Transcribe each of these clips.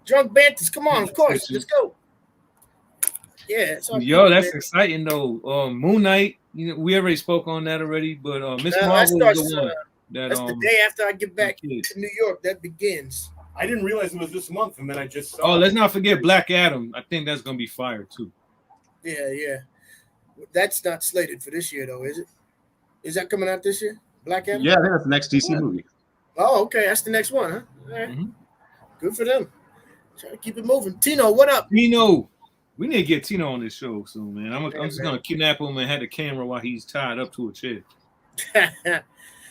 Drunk Banthas, come on, of course, let's go. Yeah, yo, that's exciting though. Moon Knight, you know, we already spoke on that already, but Miss Marvel is the one. That's the day after I get back to New York. That begins. I didn't realize it was this month, and then I just saw. Oh, let's not forget Black Adam. I think that's gonna be fire too. Yeah. That's not slated for this year though, is it? Is that coming out this year? Black Adam? Yeah, I think that's the next DC movie. Oh, okay. That's the next one, huh? All right. Mm-hmm. Good for them. Trying to keep it moving. Tino, what up? Tino. We need to get Tino on this show soon, man. I'm just going to kidnap him and have the camera while he's tied up to a chair. All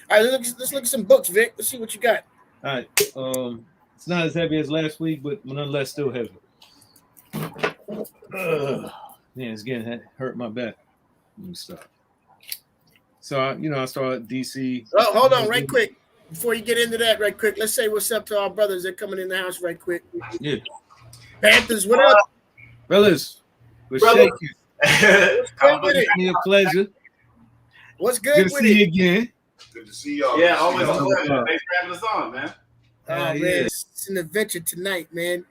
right, let's look at some books, Vic. Let's see what you got. All right. It's not as heavy as last week, but nonetheless still heavy. Man, it's getting hurt my back. Let me stop. So, I started DC. Oh, hold on right quick. Before you get into that right quick, let's say what's up to our brothers. They're coming in the house right quick. Yeah. Panthers, what up? Fellas, we're shaking. It's a pleasure. What's good with it? Good to see you again. Good to see y'all. Yeah, always a pleasure. Thanks for having us on, man. Oh, man, it's an adventure tonight, man.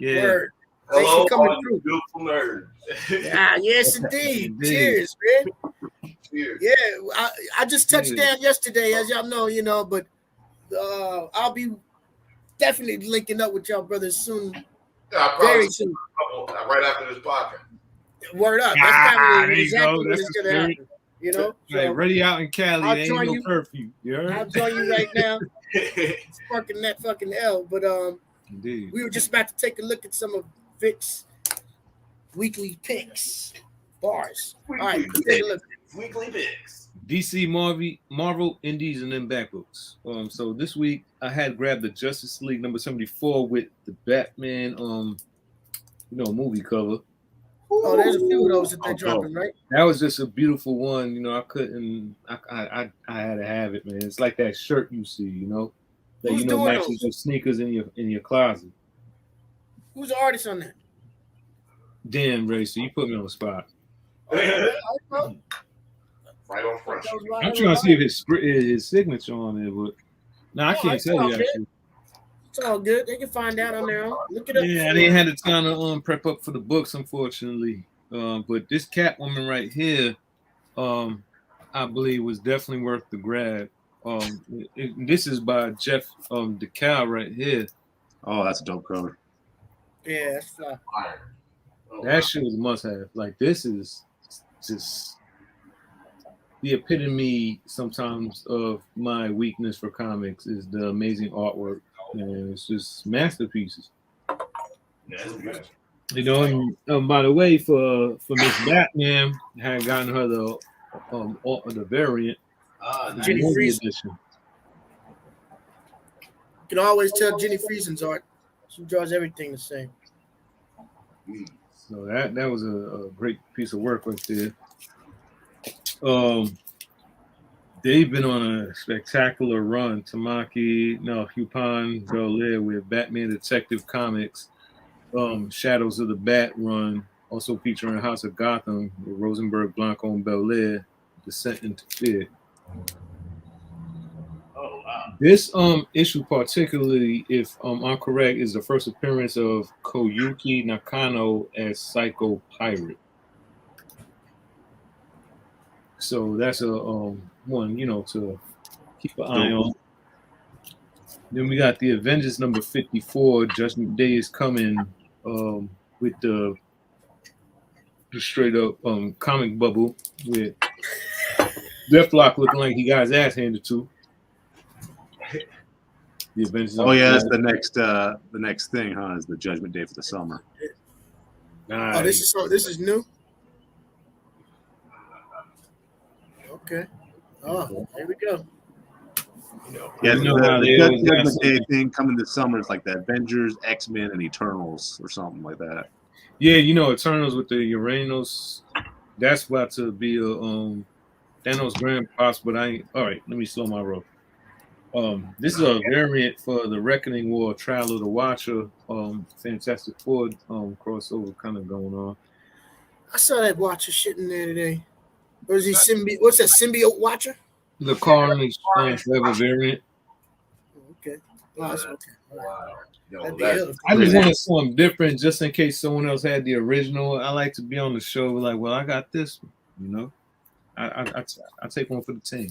Yeah. Word. Thanks for coming through. Beautiful nerd. Yes, indeed. Cheers, man. Cheers. Yeah, I just touched down yesterday, as y'all know, but I'll be definitely linking up with y'all brothers soon. Yeah, very soon. Right after this podcast. Word up. That's probably exactly what is going to happen. So, ready out in Cali. There ain't no curfew. I'll join you right now. Sparking that fucking L. But indeed. We were just about to take a look at some of Vic's weekly picks. Bars. All right, take a look. Weekly picks. DC, Marvel, Indies, and then back books. So this week I had grabbed the Justice League number 74 with the Batman, movie cover. Oh, there's a few of those that they're dropping, right? That was just a beautiful one. I couldn't. I had to have it, man. It's like that shirt you see, that Who's matches your sneakers in your closet. Who's the artist on that? Damn, Ray. So you put me on the spot. Right on front. I'm trying to see if his signature on there, but I can't tell you actually. It's all good. They can find out on their own. Look it up. Yeah, I didn't have the time to prep up for the books, unfortunately. But this Catwoman right here, I believe was definitely worth the grab. This is by Jeff DeCal right here. Oh, that's a dope cover. Yeah, that's fly. That shit was a must-have. Like, this is just the epitome sometimes of my weakness for comics is the amazing artwork. And it's just masterpieces. And by the way, for Miss Batman, I had gotten her the variant, Jenny Friesen edition. You can always tell Jenny Friesen's art. She draws everything the same. So that was a great piece of work right there. They've been on a spectacular run. Hupan Belair with Batman Detective Comics, Shadows of the Bat run, also featuring House of Gotham with Rosenberg, Blanco, and Belair, Descent into Fear. Oh wow! This issue particularly, if I'm correct, is the first appearance of Koyuki Nakano as Psycho Pirate. So that's a one, to keep an eye on. Then we got the Avengers number 54. Judgment Day is coming with the straight up comic bubble with Deathlock looking like he got his ass handed to. The Avengers. Oh yeah, that's the next thing, huh? Is the Judgment Day for the summer. Nice. Oh, this is new. Okay. Oh, here we go. Yeah, the Judgment Day thing coming this summer is like the Avengers, X-Men, and Eternals or something like that. Yeah, Eternals with the Uranus. That's about to be Thanos Grandpops, but I ain't. All right, let me slow my roll. This is a variant for the Reckoning War, Trial of the Watcher, Fantastic Four crossover kind of going on. I saw that Watcher shit in there today. Or is he symbiote? What's that, symbiote Watcher? The Carnage Forever variant. Okay. Oh, that's okay. Wow. Yo, That'd be that- hell. I just wanted something different, just in case someone else had the original. I like to be on the show, like, well, I got this one, you know. I take one for the team.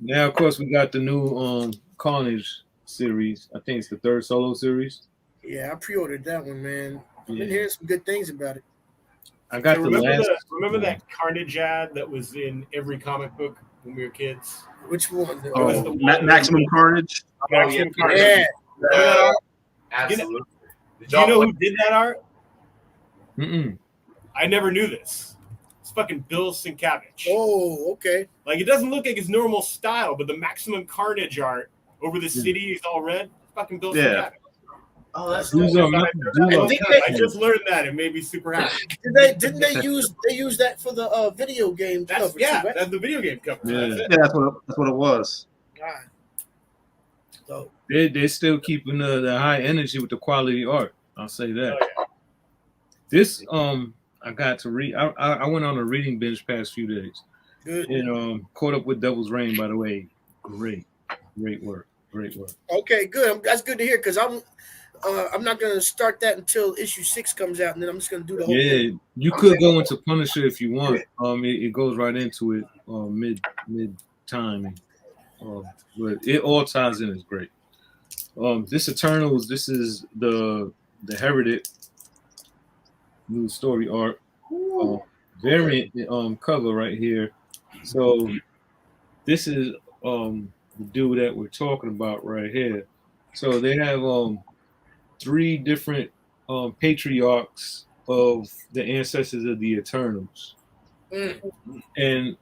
Now, of course, we got the new Carnage series. I think it's the third solo series. Yeah, I pre-ordered that one, man. I've been Yeah. hearing some good things about it. I got So the remember last. remember that Carnage ad that was in every comic book when we were kids? Which one? was the one- Maximum Carnage. Maximum Carnage. Yeah. Absolutely. Did Do you y'all know play- who did that art? Mm-mm. I never knew this. It's fucking Bill Sienkiewicz. Oh, okay. Like, it doesn't look like his normal style, but the Maximum Carnage art over the city is all red. Fucking Bill Yeah. Sienkiewicz. Oh, that's Who's cool. on- I I just learned that. It made me super happy. Didn't they use that for the video game That's cover too, right? that's the video game cover. Yeah. That's it. Yeah, that's what it was. God. So They're still keeping the high energy with the quality art. I'll say that. Oh, yeah. This I got to read. I went on a reading binge past few days, good. and caught up with Devil's Reign. By the way, great work. Okay, good. That's good to hear because I'm not gonna start that until issue 6 comes out, and then I'm just gonna do the whole thing. Yeah, you could go into Punisher if you want. It goes right into it mid time, but it all ties in. It's great. This Eternals. This is the Heritage new story art variant cover right here. So this is the dude that we're talking about right here. So they have 3 different patriarchs of the ancestors of the Eternals. And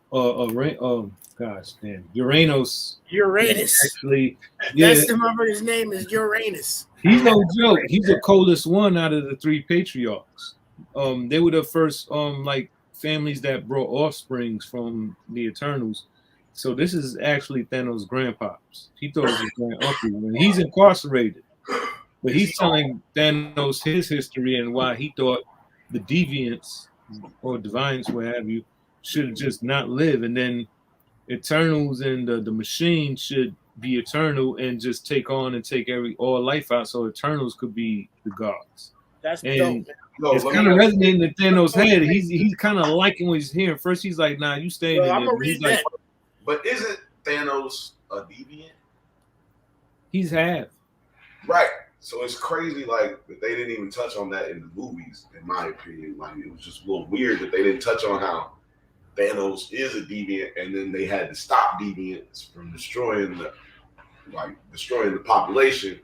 gosh damn, Uranus actually, yeah, That's the mother's name is Uranus. he's no joke. He's the coldest one out of the 3 patriarchs. They were the first like families that brought offsprings from the Eternals. So this is actually Thanos' grandpops. He thought it was his granduncle, and he's incarcerated. But he's telling Thanos his history and why he thought the deviants or divines, what have you, should just not live, and then Eternals and the machine should be eternal and just take on and take all life out, so Eternals could be the gods. That's And dope. No, it's let kind me- of resonating in Thanos' head. He's kind of liking what he's hearing. First, he's like, "Nah, you staying Well, in I'm there." gonna But he's read like, that. But isn't Thanos a deviant? he's half. Right. So it's crazy, like, that they didn't even touch on that in the movies, in my opinion. Like, it was just a little weird that they didn't touch on how Thanos is a deviant, and then they had to stop deviants from destroying the population.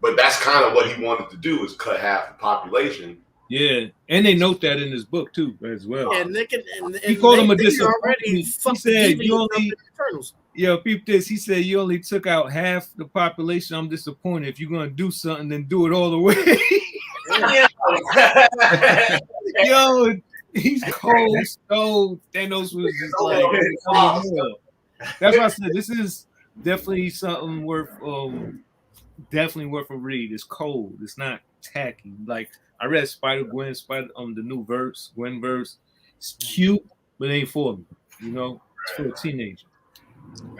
But that's kind of what he wanted to do, is cut half the population. Yeah, and they note that in his book too, as well. And they can, and He called him a they disappointment. already He fucked said, the "You deviants only- up in Eternals." Yo, peep this. He said, "You only took out half the population. I'm disappointed. If you're gonna do something, then do it all the way." Yo, he's cold. So Thanos was just like, that's why I said this is definitely something worth a read. It's cold. It's not tacky. Like, I read Spider-Gwen, the new Gwen verse. It's cute, but it ain't for me. You know, it's for a teenager.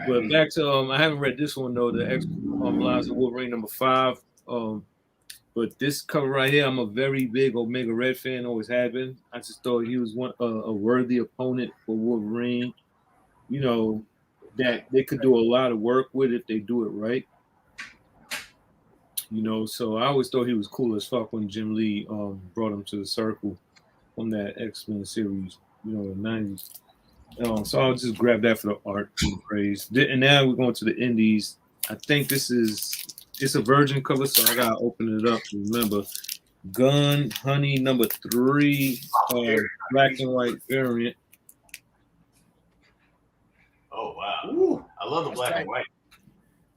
But back to I haven't read this one though. The Lives of Wolverine #5. But this cover right here, I'm a very big Omega Red fan. Always have been. I just thought he was a worthy opponent for Wolverine. You know, that they could do a lot of work with if they do it right. You know, so I always thought he was cool as fuck when Jim Lee brought him to the circle from that X-Men series, you know, in the 90s. So I'll just grab that for the art and the praise. And now we're going to the indies. I think it's a virgin cover, so I gotta open it up. Remember, Gun Honey #3, black and white variant. Oh wow! Ooh. I love the black and white.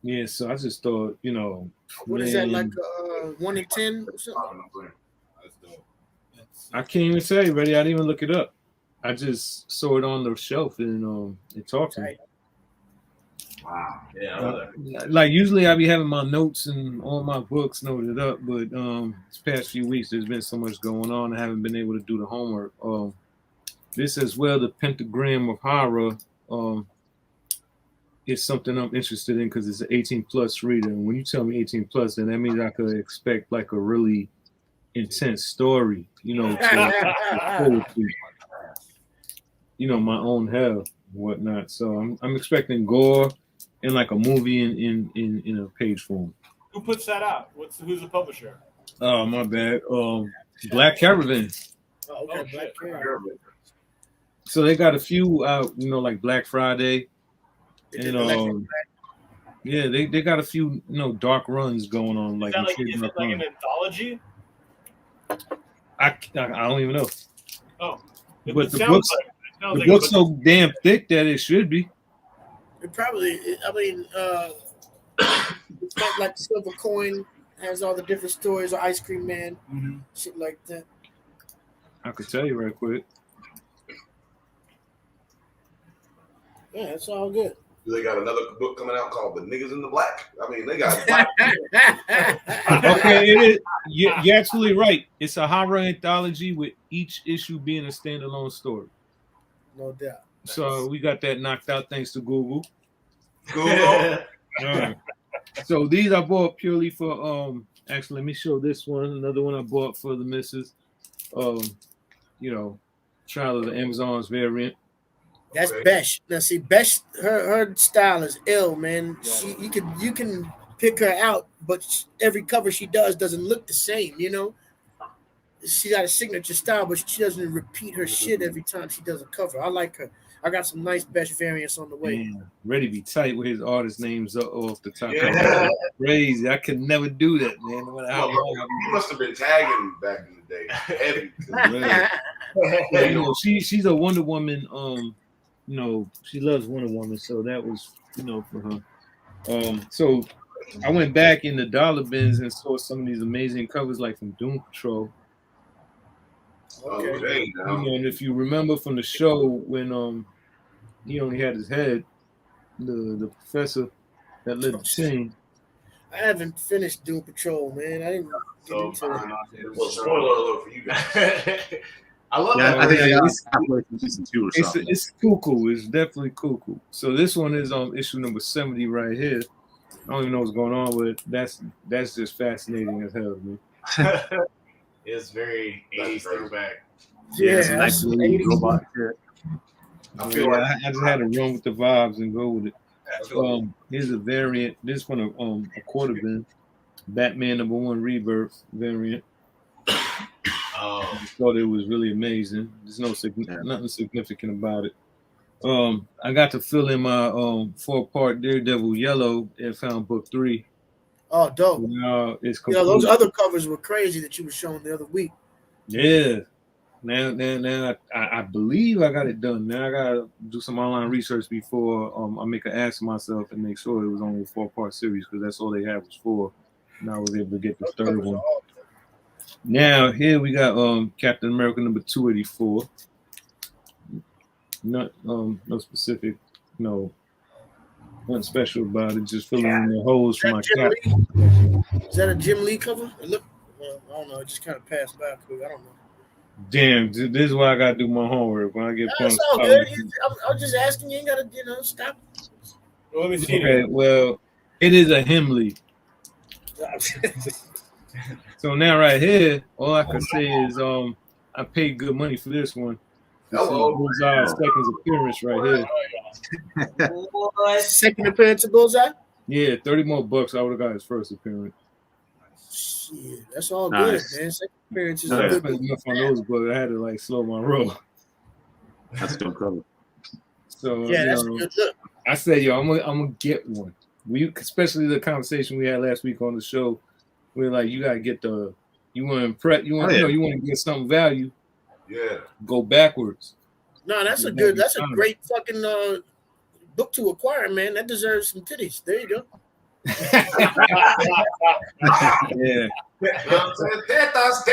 Yeah, so I just thought, you know, What is that, like man, 1 in 10 or something? That's dope. I can't even say, ready. I didn't even look it up. I just saw it on the shelf and it talked to me. Wow. Yeah. Like usually I be having my notes and all my books noted up, but this past few weeks there's been so much going on. I haven't been able to do the homework. This as well, the Pentagram of Horror, is something I'm interested in because it's an 18 plus reader. And when you tell me 18 plus, then that means I could expect like a really intense story, you know, to you know, my own hell and whatnot. So I'm expecting gore and like a movie in a page form. Who puts that out? Who's the publisher? Oh, my bad. Black Caravan. Oh, okay, Black Caravan. So they got a few out, you know, like Black Friday. And yeah, they got a few, you know, dark runs going on. Like, is it like an anthology? I don't even know. Oh, but the book's so damn thick that it should be. It probably. I mean, it's not like Silver Coin has all the different stories, or Ice Cream Man, shit like that. I could tell you right quick. Yeah, it's all good. They got another book coming out called The Niggas in the Black. I mean, they got. Okay, it is. You're absolutely right. It's a horror anthology with each issue being a standalone story. No doubt. So we got that knocked out thanks to Google. Google. So these I bought purely for actually let me show this one. Another one I bought for the missus. You know, Trial of the Amazons variant. That's Besh. Now see, Besh, her style is ill, man. You can pick her out, but every cover she doesn't look the same, you know. She got a signature style, but she doesn't repeat her shit every time she does a cover. I like her. I got some nice Besh variants on the way. Man, Ready to be tight with his artist names off the top. Yeah. Crazy. I could never do that, man. No matter how long you must have been tagging back in the day. Heavy. Yeah, you know, she's a Wonder Woman. You know, she loves Wonder Woman, so that was, you know, for her. So I went back in the dollar bins and saw some of these amazing covers, like from Doom Patrol. Okay. You know, and if you remember from the show when he only had his head, the professor that led the chain. I haven't finished Doom Patrol, man. I didn't get into it. Well, spoiler alert for you guys. I love that. I think I got season 2 or something. It's cuckoo. It's definitely cuckoo. So this one is on issue number 70 right here. I don't even know what's going on with it. That's just fascinating as hell, man. It's very 80s throwback. Yeah, nice robot. I just had to run with the vibes and go with it. Here's a variant. This one a quarter bin. Batman #1 Rebirth variant. I thought it was really amazing. There's nothing significant about it. I got to fill in my 4-part Daredevil Yellow and found book 3. Oh, dope. It's complete. Those other covers were crazy that you were showing the other week. Yeah. Now I believe I got it done. Now I gotta do some online research before I make an ass of myself and make sure it was only a 4-part series, because that's all they had was 4. And I was able to get the third one. Now here we got Captain America number 284. Not no specific, nothing special about it. Just filling in the holes for my cap. Is that a Jim Lee cover? Look, I don't know. It just kind of passed by quick. I don't know. Damn, this is why I gotta do my homework when I get. That's all good. I'm just asking. You ain't gotta, stop. Well, let me see. Okay, well, it is a Himley. So now right here, all I can say is I paid good money for this one. Bullseye second appearance right here. Second appearance of Bullseye? Yeah, $30 more. I would have got his first appearance. Shit, that's all good, man. Second appearance is good. Enough on those, but I had to slow my roll. That's still covered. So yeah, that's a good look. I said, I'm gonna get one. Especially the conversation we had last week on the show, where you gotta get you want to impress, you want to get some value. Yeah. Go backwards. No, that's a great fucking book to acquire, man. That deserves some titties. There you go. Yeah. Tetas.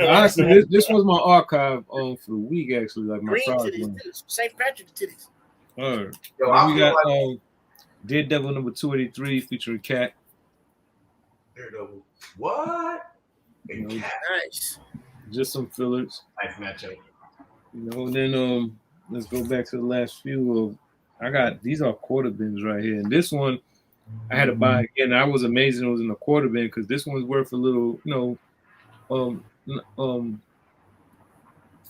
Honestly, this was my archive for the week actually, like my Green product titties, one. too. St. Patrick's titties. All right. Yo, Then I we feel got like Daredevil number 283 featuring Cat. Daredevil. What? You know, Nice. just some fillers. Nice matchup. You know, and then let's go back to the last few of I got these are quarter bins right here. And this one I had to buy again. I was amazed it was in a quarter bin because this one's worth a little,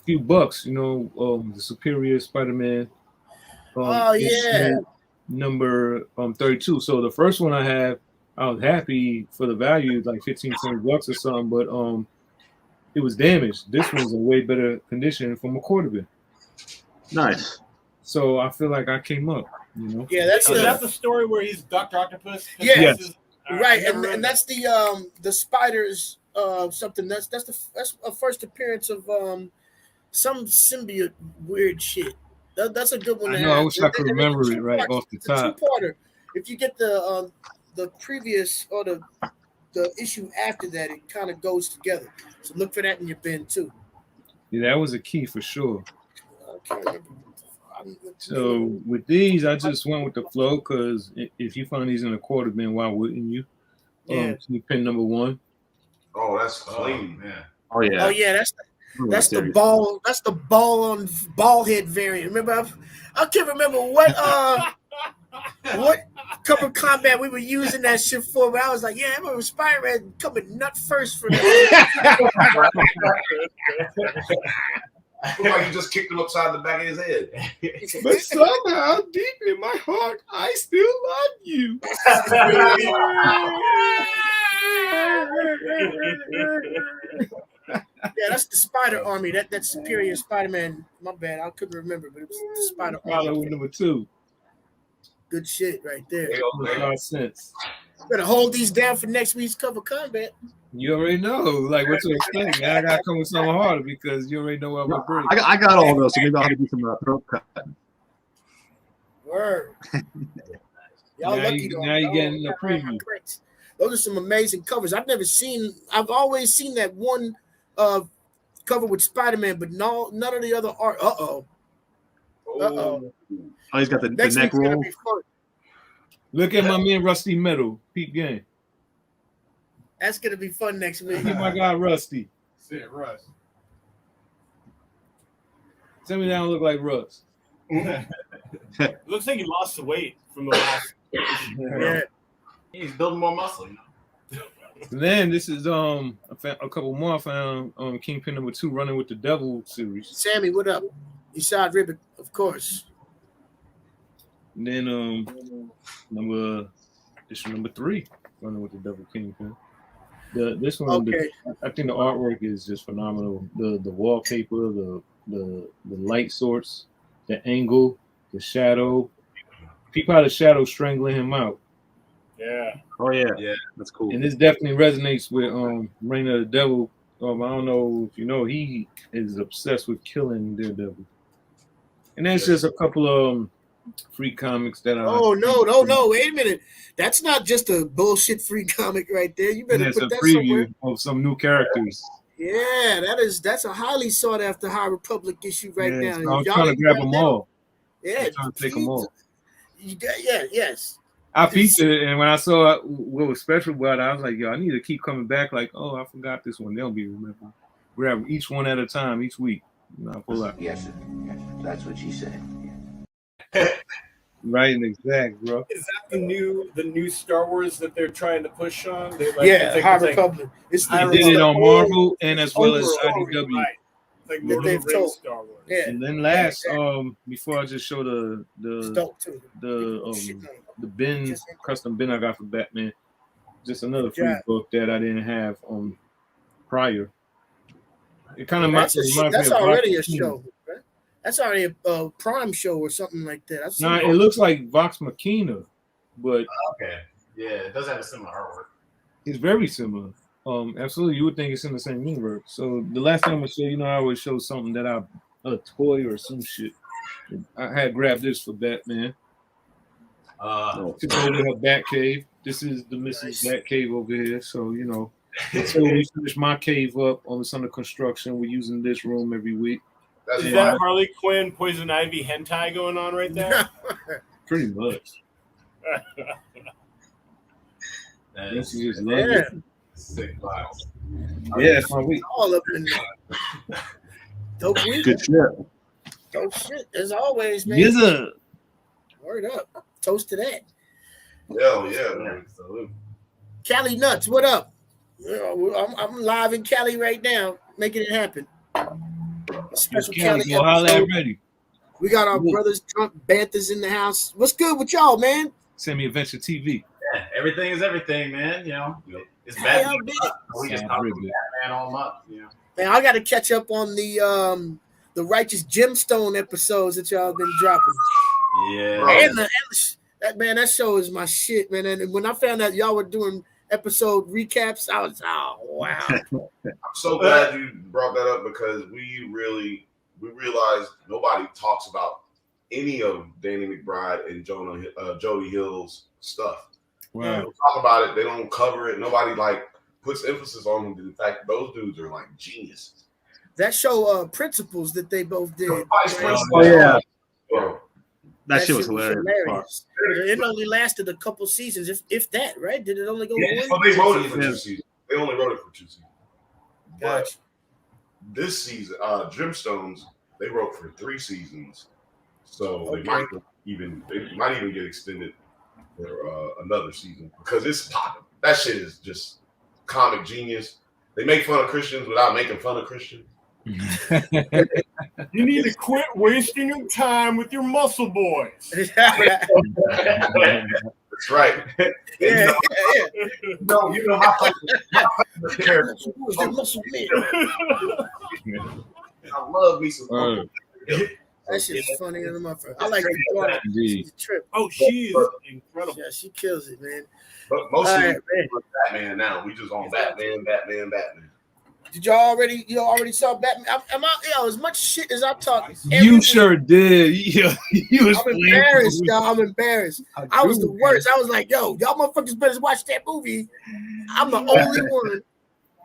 few bucks, the Superior Spider-Man. Oh, yeah. Number 32. So the first one I have, I was happy for the value, like 15, 20 bucks or something, but it was damaged. This one's in way better condition from a quarter bin. Nice. So I feel like I came up, Yeah, that's Is that the story where he's Dr. Octopus? Yeah. Yes. Right, and that's the spiders something that's a first appearance of some symbiote weird shit. That's a good one. I to know. I have. wish I could And remember it's it right off the It's a top. two-parter. If you get the previous or the issue after that, it kind of goes together. So look for that in your bin too. Yeah, that was a key for sure. I can't remember. So with these, I just went with the flow because if you find these in a quarter bin, why wouldn't you? Yeah. Pin number 1. Oh, that's clean. Yeah. Oh yeah. Oh yeah, that's the ball. That's the ball on ball head variant. Remember, I can't remember what cover combat we were using that shit for. But I was like, yeah, I remember Spider-Man coming nut first for that. Looked like you just kicked him upside the back of his head. But somehow, deep in my heart, I still love you. Yeah, that's the Spider Army. That Superior Spider-Man. My bad, I couldn't remember, but it was the Spider Follow Army. number 2. Good shit right there. Sense. Better hold these down for next week's cover combat. You already know, like what to expect. Man. I gotta come with something harder because you already know what I'm gonna bring. I got all those, so maybe I'll have to do some throat cut. Word. Y'all Now lucky you- though. now you Y'all getting the got my preview. crates. Those are some amazing covers. I've always seen that one cover with Spider-Man, but none of the other art. Uh-oh. Oh, he's got the Next neck week's gonna roll. be fun. Look at my man Rusty Metal. Peep game. That's gonna be fun next week. Look at my guy Rusty. See it, Russ. Tell me that don't look like Russ. It looks like he lost the weight from the last. Yeah. He's building more muscle. And then this is I found a couple more. I found Kingpin number 2 running with the Devil series. Sammy, what up? Eastside Ribbon, of course. And then issue number 3 running with the Devil Kingpin. This one, Okay. I think the artwork is just phenomenal. The wallpaper, the light source, the angle, the shadow. Peep how the shadow strangling him out. Yeah. Oh yeah, Yeah. that's cool. And this definitely resonates with Reign of the Devil. I don't know if you know, he is obsessed with killing Daredevil. And there's just a couple of free comics that are. Oh no! Wait a minute. That's not just a bullshit free comic right there. You better There's a put that preview somewhere. of some new characters. Yeah, that's a highly sought after High Republic issue right Yeah, now. so I'm Y'all trying to ain't grab got them that? all. Yeah, I'm trying to take them all. Yes. I peeped it, and when I saw what was special about it, I was like, yo, I need to keep coming back. Like, oh, I forgot this one. They'll be remembered. Grab each one at a time, each week. I pull out. Yes, that's what she said. Right and exact, bro. Is that the new Star Wars that they're trying to push on? They Yeah, it's High it's Republic. It's They the did it on whole- Marvel and as well as overall, IDW. right. It's like That Lord of they've the Rings told. Star Wars. Yeah, And then last, before I just show it's dope too. the bin custom bin I got for Batman, just another free Yeah. book that I didn't have prior. It kind of That's reminds me of already a Vox Machina. show. Right? That's already a Prime show or something like that. I've seen Nah, it looks like Vox Machina, but Okay. Yeah, it does have a similar artwork. it's very similar. Absolutely, you would think it's in the same universe. So the last time I show, I always show something that a toy or some shit. I had grabbed this for Batman. She's over her bat cave. This is the Mrs. Bat Cave over here. So, you know, until we finish my cave up on this under construction, we're using this room every week. Is that Harley Quinn, Poison Ivy hentai going on right there? Pretty much. That's just sick vibes. Yeah, that's my week. All up in there. Dope week. Good shit. Dope shit, as always, man. Yes, sir. Word up. Toast to that. Hell yeah, man. Cali Nuts, what up? I'm live in Cali right now, making it happen. Special Cali go holla at episode. Ready. We got our brothers Drunk Banthas in the house. What's good with y'all, man? Semi Adventure TV. Yeah, everything is everything, man. You know, it's Hey, bad. how big? We just talk about Batman all month. You know. Man, I got to catch up on the Righteous Gemstone episodes that y'all been dropping. Yeah. And that show is my shit, man. And when I found out y'all were doing episode recaps, I was wow. I'm so glad you brought that up because we realized nobody talks about any of Danny McBride and Jody Hill's stuff. Wow. They don't talk about it. They don't cover it. Nobody puts emphasis on the fact those dudes are geniuses. That show Principles that they both did. Oh, yeah. That shit was hilarious. It only lasted a couple seasons, if that, right? Did it only go one? Well, they wrote it for 2 seasons. They only wrote it for 2 seasons. Gotcha. But this season, Gemstones, they wrote for 3 seasons. So they might even get extended for another season because it's popping. That shit is just comic genius. They make fun of Christians without making fun of Christians. You need to quit wasting your time with your muscle boys. That's right. Yeah. No, you know how I love me some. That shit's funny in the motherfucker. I like the daughter. She's a trip. Oh, she is incredible. Yeah, she kills it, man. But mostly All right, Batman now. We just on Batman. Did y'all already saw Batman? I'm out, as much shit as I talk. You sure did. Yeah, I'm embarrassed, y'all. I'm embarrassed. I was the worst. I was like, yo, y'all motherfuckers better watch that movie. I'm the only one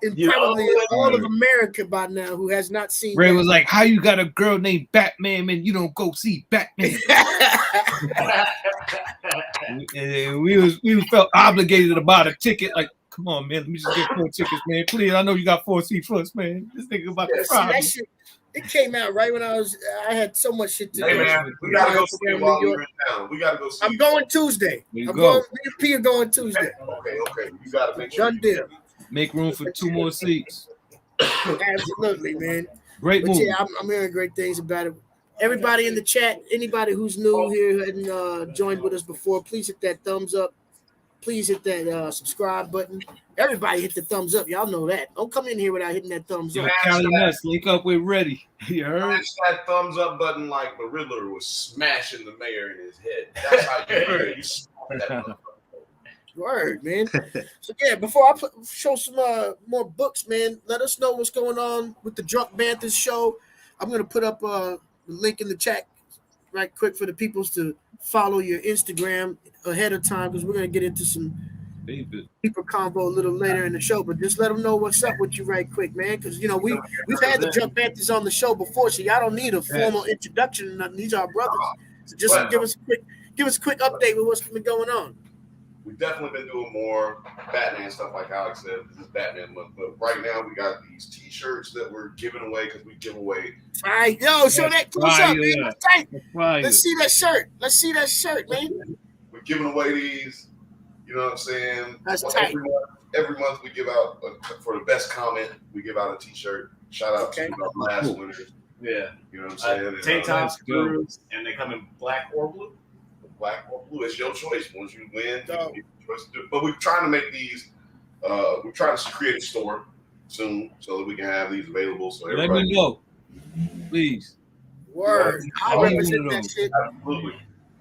in probably all of America by now who has not seen Ray Batman. was like, how you got a girl named Batman, man? You don't go see Batman. And we felt obligated to buy the ticket. Like, come on, man. Let me just get 4 tickets, man. Please, I know you got 4 seats first, man. This nigga about to see, that shit, it came out right when I had so much shit to do. Hey, man, we gotta go see it while we're in town. We gotta go see I'm going Tuesday. Me and P are going Tuesday. Okay. You gotta make sure. Done deal. Make room for 2 more seats. Absolutely, man. Great movie. Yeah, I'm hearing great things about it. Everybody in the chat, anybody who's new here and joined with us before, please hit that thumbs up. Please hit that subscribe button. Everybody hit the thumbs up. Y'all know that. Don't come in here without hitting that thumbs up. Cali Nuts, link up with Ready. You heard? Smash that thumbs up button like the Riddler was smashing the mayor in his head. That's how you heard it. You smash that Word, man. So yeah, before I show some more books, man, let us know what's going on with the Drunk Banthas show. I'm gonna put up the link in the chat right quick for the peoples to follow your Instagram ahead of time because we're gonna get into some deeper convo a little later in the show. But just let them know what's up with you right quick, man. Because we've had the Drunk Banthas on the show before, so y'all don't need a formal introduction or nothing. These are our brothers. So just give us a quick update with what's been going on. We've definitely been doing more Batman stuff, like Alex said. This is Batman month, but right now we got these T-shirts that we're giving away because we give away. All right, yo, show that close up, man. Let's see that shirt. Let's see that shirt, man. We're giving away these. You know what I'm saying? That's tight. Every month we give out for the best comment. We give out a T-shirt. Shout out to our last winners. Yeah, you know what I'm saying. Tank tops, crews, and they come in black or blue. Black or blue, it's your choice. Once you win, you get your choice to do. But we're trying to make these. We're trying to create a store soon so that we can have these available. So let me know, please. Word, I'll represent that shit. Absolutely.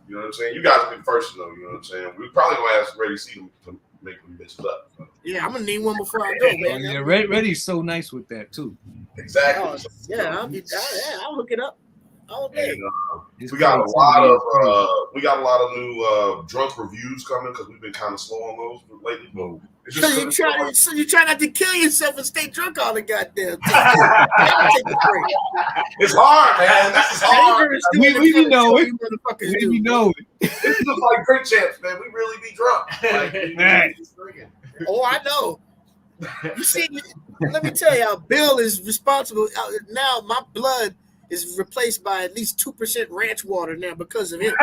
You know what I'm saying? You guys be first to know. You know what I'm saying? We probably gonna ask Ready see them to make them bitches up. So. Yeah, I'm gonna need one before I go, man. Yeah, Ready's so nice with that too. Exactly. Yeah, I'll hook it up. all day. And, we got a lot of new drunk reviews coming because we've been kind of slow on those lately. But it's just So you try not to kill yourself and stay drunk all the goddamn time. Take a break. It's hard, man. This is hard. We know it. We know it. This is like drink champs, man. We really be drunk. Like, oh, I know. You see, let me tell y'all, Bill is responsible. Now my blood is replaced by at least 2% ranch water now because of him.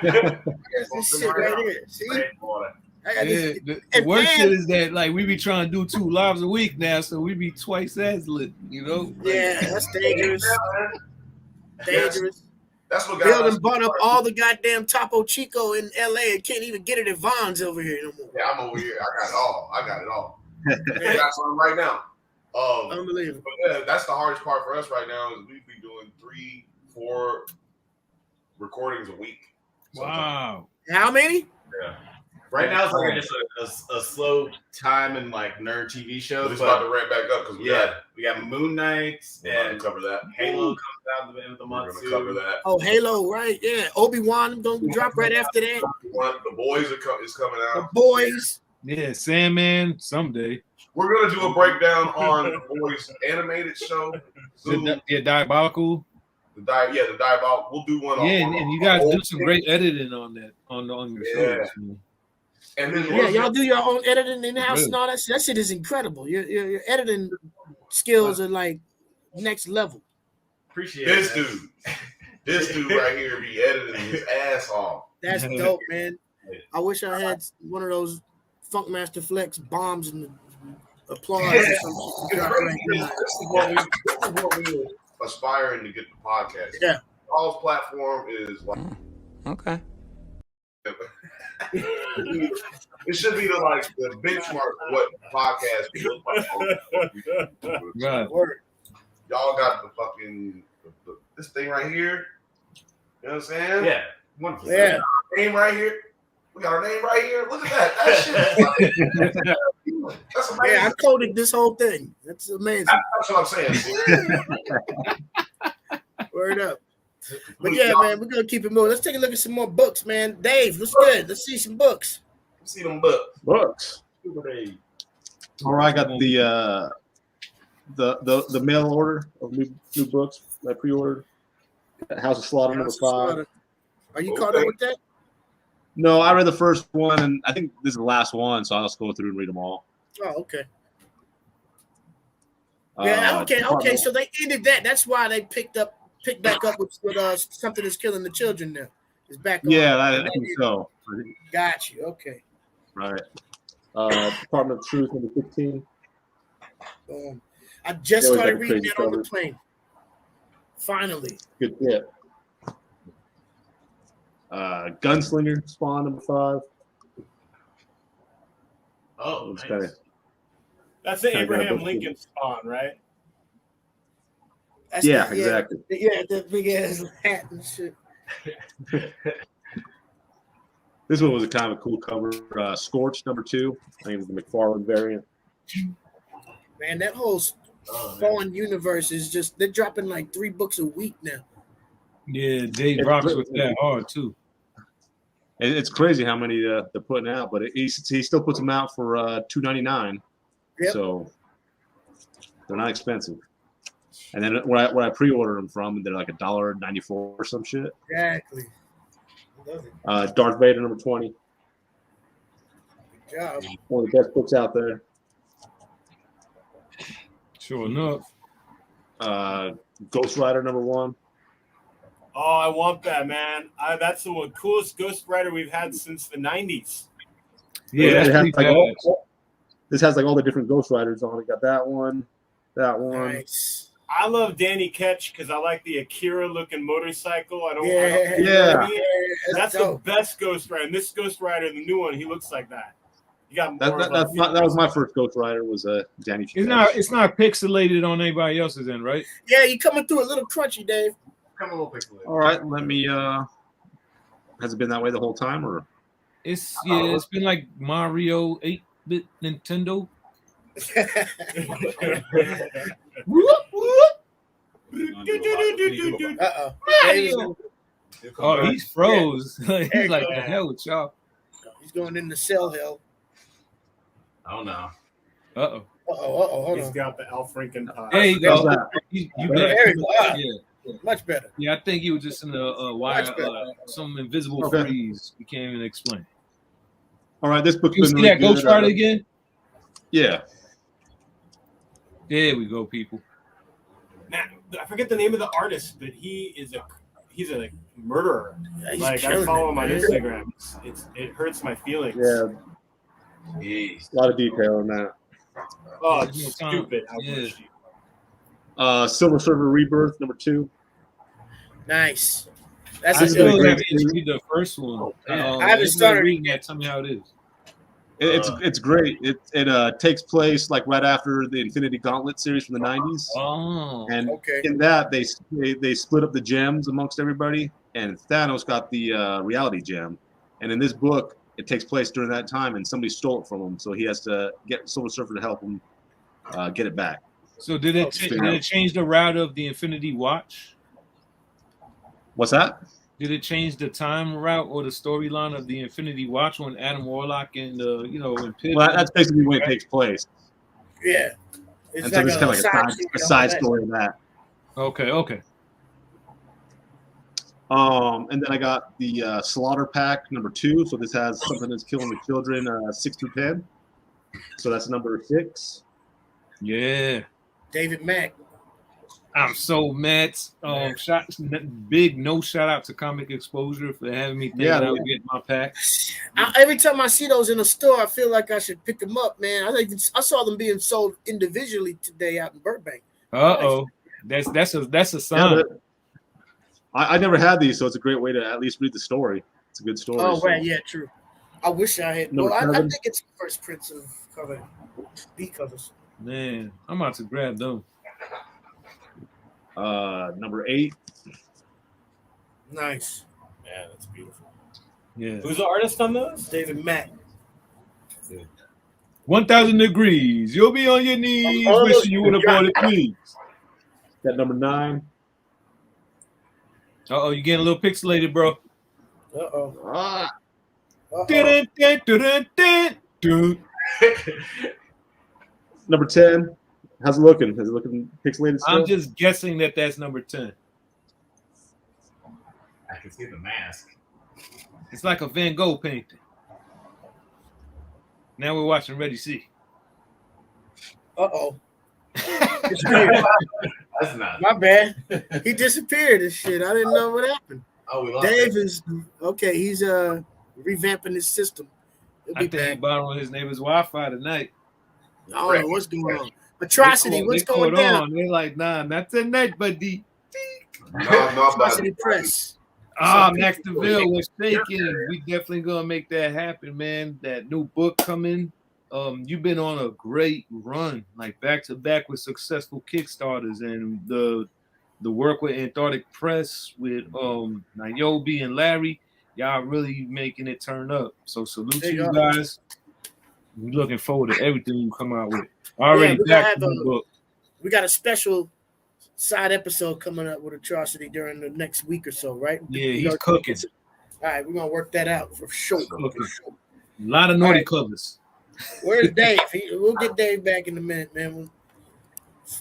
This shit right here. See? The worst shit is that like we be trying to do 2 lives a week now, so we be twice as lit, you know? Yeah, that's dangerous. Dangerous. That's what Bill done bought up all the goddamn Topo Chico in LA and can't even get it at Vaughn's over here no more. Yeah, I'm over here. I got it all. I got something right now. Unbelievable. But yeah, that's the hardest part for us right now is we be doing 3-4 recordings a week. Wow. How many? Yeah. Right now it's like just a slow time in like nerd TV shows. But it's about to ramp back up because we got Moon Knight and cover that. Halo comes out at the end of the month too. Cover that. Oh, Halo, right? Yeah, Obi-Wan gonna drop right after that. The Boys is coming out. The Boys. Yeah, Sandman someday. We're gonna do a breakdown on the Boys animated show. Diabolical. The Diabolical. We'll do one. Yeah, and you guys do some great editing on that on your shows. Man. And then y'all do your own editing in house and all that. That shit is incredible. Your editing skills are like next level. Appreciate this dude right here be editing his ass off. That's dope, man. I wish I had one of those Funkmaster Flex bombs and applause or something. This is what we aspiring to get the podcast. Yeah. Paul's platform is like okay. It should be the benchmark of what podcast look like. Right. Y'all got the fucking this thing right here. You know what I'm saying? Yeah. 100%. Yeah. Name right here. We got our name right here. Look at that. That shit is like, that's amazing. Yeah, I coded this whole thing. That's amazing. That's what I'm saying. Word up. But yeah, man, we're gonna keep it moving. Let's take a look at some more books, man. Dave, what's good? Let's see some books. Let's see them books. Books. All right, I got the mail order of new books I pre-ordered. House of Slaughter number 5. Are you caught up with that? No, I read the first one, and I think this is the last one, so I'll just go through and read them all. Oh, okay. Yeah, okay. So they ended that. That's why they picked back up with Something Is Killing the Children now. It's back on. Yeah, I think so. Got you. Okay. Right. Department of Truth number 15. I just started reading that on the plane. Finally. Good tip. Gunslinger Spawn number 5. Oh, nice. That's the Abraham Lincoln Spawn, right? Exactly. Yeah, the big ass hat and shit. This one was a kind of a cool cover. Scorch number 2. I think it was the McFarlane variant. Man, that whole Spawn universe is just—they're dropping like 3 books a week now. Yeah, Dave rocks with that hard too. It's crazy how many they're putting out, but he still puts them out for $2.99. Yep. So they're not expensive. And then where I pre-ordered them from, they're like $1.94 or some shit. Exactly. Darth Vader number 20. Good job. One of the best books out there. Sure enough. Ghost Rider number 1. Oh, I want that, man. That's the coolest Ghost Rider we've had since the 90s. Yeah, this has like all the different Ghost Riders on it. Got that one. Nice. I love Danny Ketch because I like the Akira-looking motorcycle. That's the best Ghost Rider. And this Ghost Rider, the new one, he looks like that. You got more that was my first Ghost Rider. Was Danny Ketch. It's not pixelated on anybody else's end, right? Yeah, you coming through a little crunchy, Dave. Come a little pixelated. All right, let me. Has it been that way the whole time, or? It's been like Mario 8-bit Nintendo. Uh-oh. Oh, he's froze. He's like, the hell with y'all. He's going into cell hell. Oh no. Uh-oh. Hold He's on. got the Al Franken pie. There you go. You There better. you go. Yeah. Much better. Yeah, I think you were just in a wire, some invisible freeze. You can't even explain. All right, this book's You been see really that good. ghost chart again? Yeah. There we go, people. Now, I forget the name of the artist, but he's a murderer. Yeah, he's Like I killing follow it, him on man. Instagram. It hurts my feelings. Yeah. A lot of detail on that. Oh, it's stupid. Silver Surfer Rebirth #2. Nice. I That's still good. haven't read the first one. I haven't started reading that. Tell me how it is. It's great. It takes place like right after the Infinity Gauntlet series from the 90s. Oh, And okay. in that they split up the gems amongst everybody, and Thanos got the reality gem. And in this book, it takes place during that time, and somebody stole it from him, so he has to get Silver Surfer to help him get it back. so did it change the route of the Infinity Watch? What's that? Did it change the time route or the storyline of the Infinity Watch when Adam Warlock and and Pitt? Well, that's basically when it takes place. Yeah. It's And so there's kind of like a side story. story of that. Okay. And then I got the Slaughter Pack #2. So this has something that's killing the children 6 through 10. So that's #6. Yeah. David Mack. I'm so mad. Big no shout out to Comic Exposure for having me think I would get my pack. Every time I see those in a store, I feel like I should pick them up, man. I saw them being sold individually today out in Burbank. That's a sign. Yeah, I never had these, so it's a great way to at least read the story. It's a good story. Oh, right, yeah, true. I wish I had. Well, I think it's first prints of cover, B covers. Man, I'm about to grab them. #8. Nice. Yeah, that's beautiful. Yeah. Who's the artist on those? David Mack. 1,000 degrees. You'll be on your knees wishing you would have bought it, please. Got #9. Uh-oh, you getting a little pixelated, bro. Uh-oh. #10. How's it looking? Is it looking pixelated still? I'm just guessing that's #10. I can see the mask. It's like a Van Gogh painting. Now we're watching Ready See. Uh-oh. That's not. My bad. He disappeared and shit. I didn't know what happened. Oh, we lost Dave is okay. He's revamping his system. He'll I be think he back. borrowing his neighbor's Wi-Fi tonight. I don't know what's going on. Atrocity, what's going down? They're like, nah, not tonight, buddy. Atrocity Press. Max DeVille was thinking we definitely gonna make that happen, man. That new book coming. You've been on a great run, like back to back with successful Kickstarters, and the work with Antarctic Press with Niobe and Larry. Y'all really making it turn up. So salute to you guys. We're looking forward to everything you come out with. Already back to the book. We got a special side episode coming up with Atrocity during the next week or so, right? Yeah, he's cooking. All right, we're gonna work that out for sure. A lot of naughty covers. Where's Dave? We'll get Dave back in a minute, man.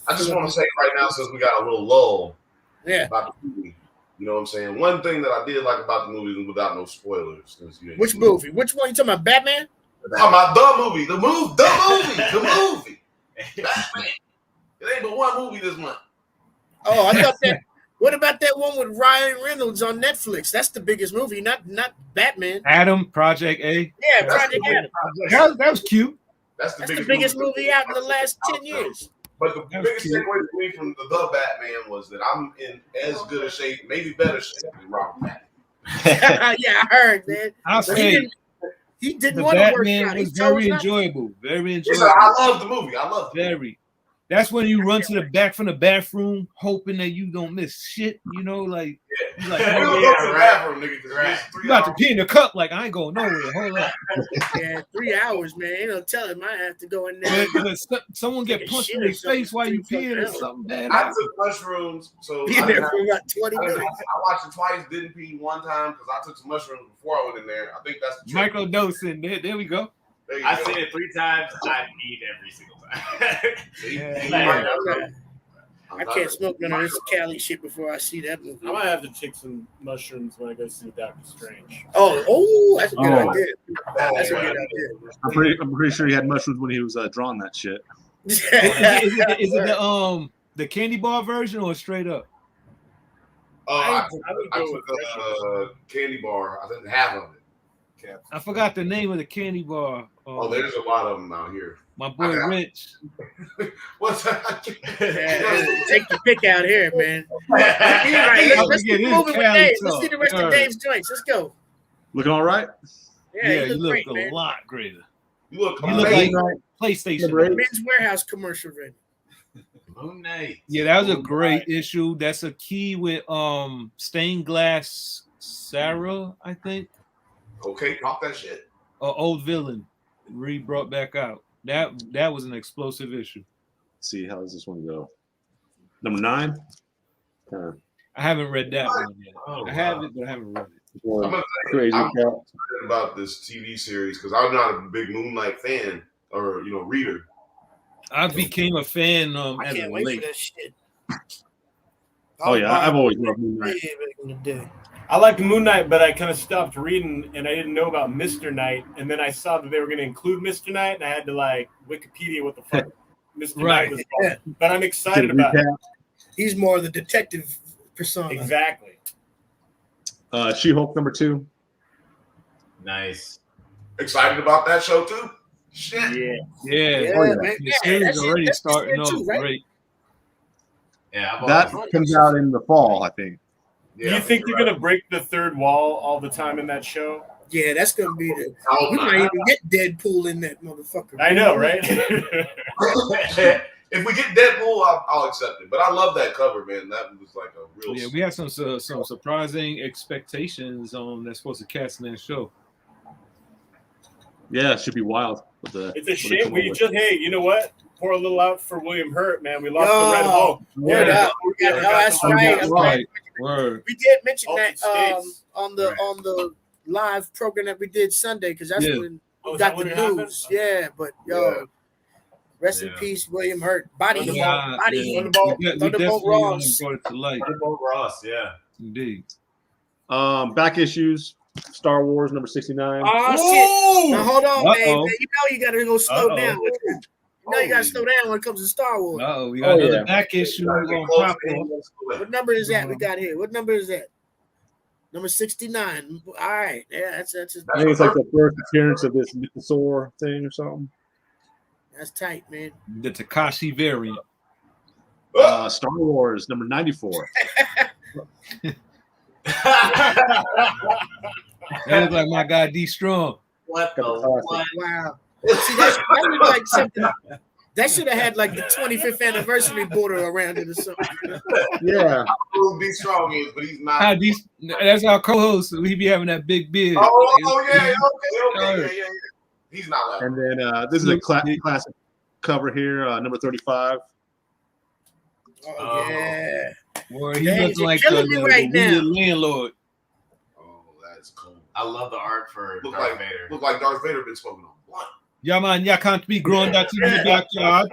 I just want to say right now, since we got a little lull about the movie, you know what I'm saying? One thing that I did like about the movie, without no spoilers. Which movie? Which one? You talking about Batman? I'm talking about the movie. The movie. Batman. It ain't but one movie this month. Oh, I thought that. What about that one with Ryan Reynolds on Netflix? That's the biggest movie, not Batman. Adam, Project A. Yeah, Project Adam. That was cute. That's the biggest movie out in the last 10 years. But the biggest takeaway for me from the Batman was that I'm in as good a shape, maybe better shape than Robert Pattinson. Yeah, I heard, man. I'll say he didn't want to work out. It was very enjoyable. Very enjoyable. I love the movie. I love it. Very. That's when you run to the back from the bathroom, hoping that you don't miss shit. You know, like, you like, We don't oh, go to the bathroom, nigga. 'Cause Right. it's 3 you about to hours. pee in the cup. Like, I ain't going nowhere. Hold up. Yeah, 3 hours, man. Ain't no telling. I have to go in there. But someone get Take a punched shit in or their face while you something, peeing or 3 fucking something bad I happens. took mushrooms, so Be in there for about 20 minutes. I watched it twice. Didn't pee one time because I took some mushrooms before I went in there. I think that's the trick. Microdosing. There we go. There you I've go. seen it 3 times. I peed every single time. See? Yeah. You might not know. I can't smoke none of this Cali shit before I see that movie. I might have to take some mushrooms when I go see Doctor Strange. Oh, that's a good Oh. idea. That's a good idea. I'm pretty sure he had mushrooms when he was drawing that shit. Is it the candy bar version or straight up? I I would go took with candy bar. I think half of it. I forgot the name of the candy bar. Oh, there's a lot of them out here. My boy Rich. What's that? Yeah, take the pick out here, man. All Yeah. right, let's Get keep his moving with Cali Dave. Let's talk. see the rest of Alright. Dave's joints. Let's go. Looking all right? Yeah, You look great, a man. lot greater. You look You look amazing. like PlayStation. Number 8. Men's Warehouse commercial ready. Moon Knight. Yeah, that was a great issue. That's a key with stained glass Sarah, I think. Okay, talk that shit. Old villain brought back out. That was an explosive issue. Let's see, how does this one go? Number 9. I haven't read that one yet. Oh, I have it, but I haven't read it. I'm gonna Crazy I'm cat. excited about this TV series because I'm not a big Moon Knight fan or reader. I became a fan I as can't a wait for late. that shit. Oh yeah, I've always loved Moon Knight. Yeah, back in the day. I liked Moon Knight, but I kind of stopped reading, and I didn't know about Mr. Knight. And then I saw that they were going to include Mr. Knight, and I had to Wikipedia what the fuck Mr. Right. Knight was called. But I'm excited about it. He's more the detective persona. Exactly. She-Hulk number 2. Nice. Excited about that show too. Shit. Yeah. Yeah, Yeah, yeah. man. the Yeah, series that's already that's starting good too, off right? great. Yeah, I've That always, comes out in the fall, I think. Do you think they're going to break the third wall all the time in that show? Yeah, that's gonna be the. Oh, We might even get Deadpool in that motherfucker. I know, right? If we get Deadpool, I'll accept it. But I love that cover, man. That was like a real. Yeah, we have some surprising expectations that's supposed to cast in that show. Yeah, it should be wild. With the, It's a what they shame. come We up just, hey, you know what? Pour a little out for William Hurt, man. We lost Yo, the Red Hulk. Word Yeah. up. Oh, that's right. That's right. Word. We did mention Open that States. on the live program that we did Sunday because that's Yeah. when Oh, we is got that the when it news. happened? Yeah, but yo, rest in Yeah. peace, William Hurt. Body heat. Yeah, Body yeah. heat. Thunderbolt. We Thunderbolt definitely Ross. brought it to light. Thunderbolt Ross, yeah. Indeed. Back issues, Star Wars number 69. Oh shit! Now hold on, Dave. Uh-oh. Man. You know you gotta go slow Uh-oh. down. You know you gotta slow down when it comes to Star Wars. We got another yeah. back issue Gotta get on close pop to up. him. What number is that we got here? What number is that? Number 69. All right. Yeah, that's I think it's like the first appearance of this mythosaur thing or something. that's tight, man. The Takashi variant. Star Wars number 94. That looks like my guy D Strong. What the what? Wow. See, that looked like something. That should have had like the 25th anniversary border around it or something. Yeah. Who Be Strong is, but he's not. That's our co-host. We be having that big beard. Oh yeah, okay, yeah. He's not laughing. And then this is a classic cover here, number 35. Oh, yeah. Boy, he Dang, looks you're like killing me right weird now. landlord. Oh, that's cool. I love the art for Look Darth like Vader. look like Darth Vader been smoking on blunt. Yeah, man, y'all can't be growing that in the backyard.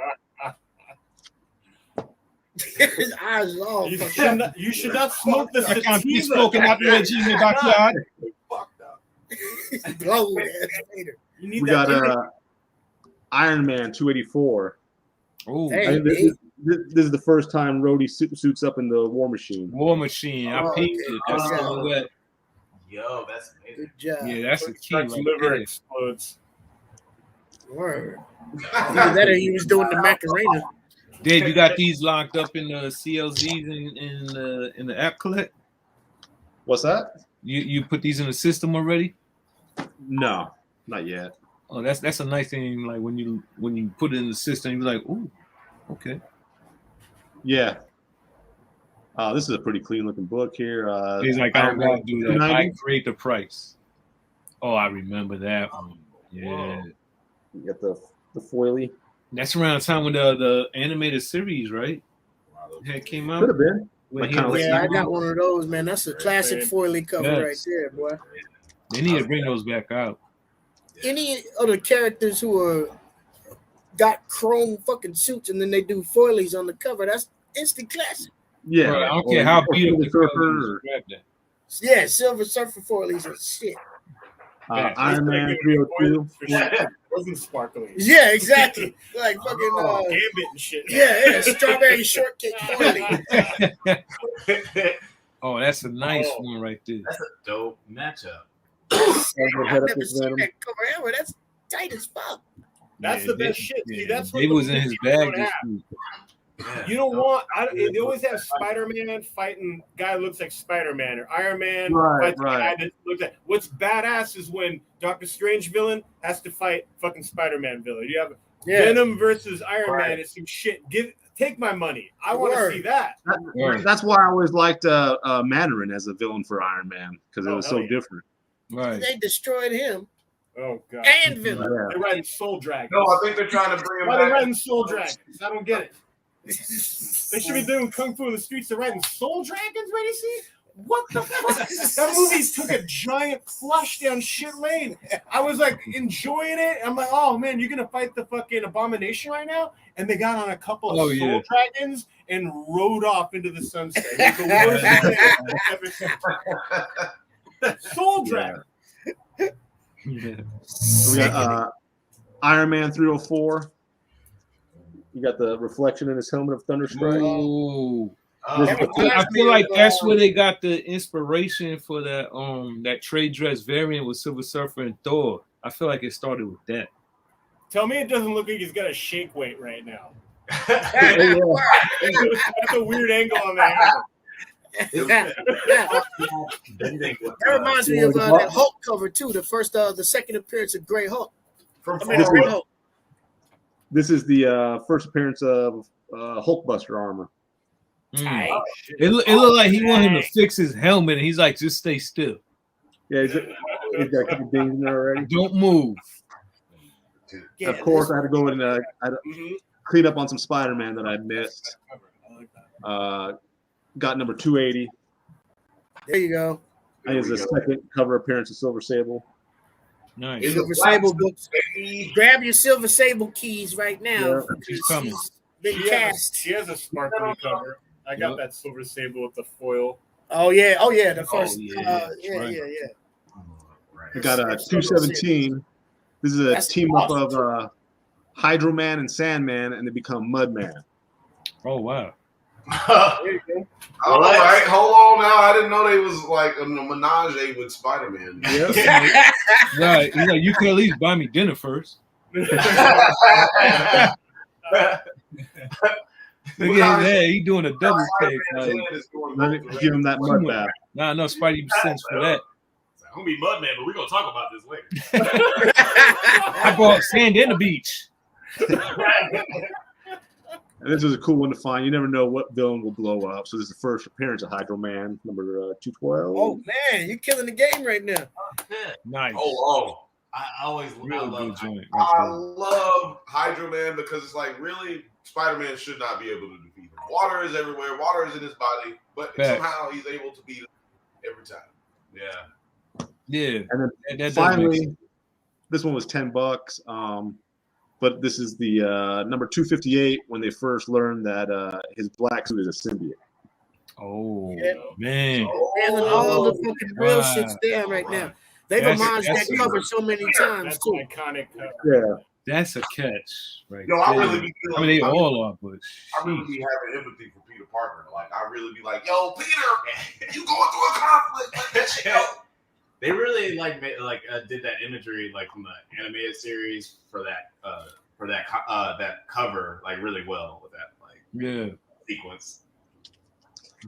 His eyes is all fucked up. You should not smoke the I can't be sativa. smoking that wedgie in the backyard. Fucked up. Blow ass Vader. You need We that. got Iron Man 284. Oh, Hey. I think this is the first time Rhodey suits up in the War Machine. War Machine. I Oh, painted okay. it. That's Oh. silhouette. Yo, that's amazing. Good job. Yeah, that's a key. Starts Right liver there. explodes. Word. Either that or he was doing the Macarena. Dave, you got these locked up in the CLZs in the app collect? What's that? You put these in the system already? No, not yet. Oh, that's a nice thing. Like when you put it in the system, you're like, ooh, Okay. Yeah. This is a pretty clean looking book here. He's like, I don't gotta do that. I 290. create the price. Oh, I remember that one. Yeah. You got the foily. That's around the time when the animated series, right? That came out. Could have been. When Yeah, I got one of those, man. That's a classic foily cover right there, boy. They need to bring those back out. Any other characters who are got chrome fucking suits and then they do foilies on the cover, that's instant classic. Yeah. Right, I don't care how beautiful the Surfer. Yeah, Silver Surfer foilies are shit. Iron Man 302. Wasn't sparkly. Yeah, exactly. Like fucking Gambit and shit. yeah, strawberry shortcake foilie. Oh, that's a nice one right there. That's a dope matchup. I've never seen that cover ever. That's tight as fuck. That's the best shit. See, that's what Dave was in his bag this week. You don't want. They always have Spider-Man fighting guy who looks like Spider-Man, or Iron Man fights a guy that looks like. What's badass is when Doctor Strange villain has to fight fucking Spider-Man villain. You have Venom versus Iron Man. It's some shit. Take my money. I want to see that. That's why I always liked Mandarin as a villain for Iron Man, because it was so different. Right. They destroyed him. Oh god. And villain. They're writing Soul Dragons. No, I think they're trying to bring him Why back. are they writing Soul Dragons? I don't get it. They should be doing Kung Fu in the streets. They're writing Soul Dragons, ready to see? What the fuck? That movie took a giant flush down shit lane. I was like enjoying it. I'm like, oh man, you're gonna fight the fucking abomination right now? And they got on a couple of Soul Dragons and rode off into the sunset. It was the worst thing I've ever seen. Soul Dragon. We got Iron Man 304. You got the reflection in his helmet of Thunderstrike. Oh. I feel like that's where they got the inspiration for that that trade dress variant with Silver Surfer and Thor. I feel like it started with that. Tell me it doesn't look like he's got a shake weight right now. That's That's a weird angle on that. that reminds me of that Hulk cover too. The second appearance of Grey Hulk. Grey Hulk. This is the first appearance of Hulkbuster armor. It looked like he wanted him to fix his helmet, and he's like, just stay still. Yeah, he's got a couple dings in there already. Don't move. Yeah, of course, I had to go and clean up on some Spider-Man that I missed. Got number 280. There you go. That is the second cover appearance of Silver Sable. Nice. Silver Sable books. Grab your Silver Sable keys right now. Yeah. She's coming. Big cast. She has a sparkly cover. I got that Silver Sable with the foil. Oh yeah, the first. yeah. We got 217. This is a team up of Hydro Man and Sandman, and they become Mudman. Oh wow. All right, hold on now. I didn't know they was like a menage with Spider-Man. Yep. Right. He's like, you can at least buy me dinner first. Look at his head. He doing a double take. Let me give him that mud bath. Nah, no Spidey sense for that. I'm gonna be Mudman, but we're gonna talk about this later. I brought sand in the beach. And this is a cool one to find. You never know what villain will blow up. So this is the first appearance of Hydro Man, number 212. Oh man, you're killing the game right now. Nice. I always love Hydro Man because it's like really Spider-Man should not be able to defeat him. Water is everywhere. Water is in his body, but somehow he's able to beat him every time. Yeah. Yeah. And then that finally, this one was $10. But this is the number 258 when they first learned that his black suit is a symbiote. Oh, man. And all the fucking real shit's there right now. They've homaged that cover so many times, too. Iconic cover. Yeah. That's a catch. Right. Yo, I really be feeling, I mean, they all are, but I really be having empathy for Peter Parker. Like, I really be like, yo, Peter, you going through a conflict. Like that shit out. They really did that imagery like from the animated series for that that cover like really well with that sequence.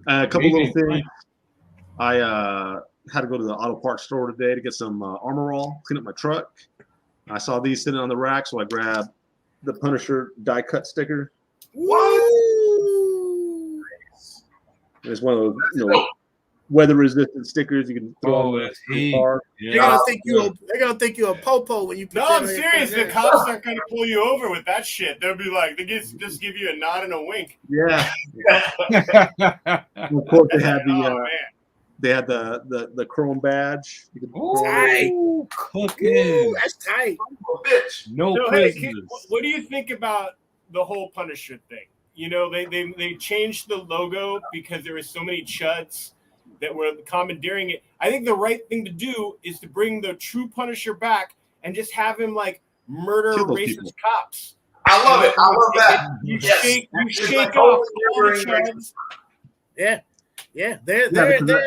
A couple little things. I had to go to the auto parts store today to get some armor all, clean up my truck. I saw these sitting on the rack, so I grabbed the Punisher die cut sticker. Woo! It's one of those, weather resistant stickers you can throw on that's the heat. car. Yeah. They're gonna think you're a popo when you put No, that I'm on your serious. The front cops aren't going to pull you over with that shit. They'll be like, just give you a nod and a wink. Yeah. Of course, they had Oh, the man. they had the chrome badge. You could throw on it. Tight. Ooh, cooking. That's tight. Bitch. No So, hey, prisoners. what do you think about the whole Punisher thing? They changed the logo because there were so many chuds that were commandeering it. I think the right thing to do is to bring the true Punisher back and just have him like murder Kill those racist people. cops. I love it. I love that. You Yes. shake It's off like all the overbearing chuds. Yeah. They're because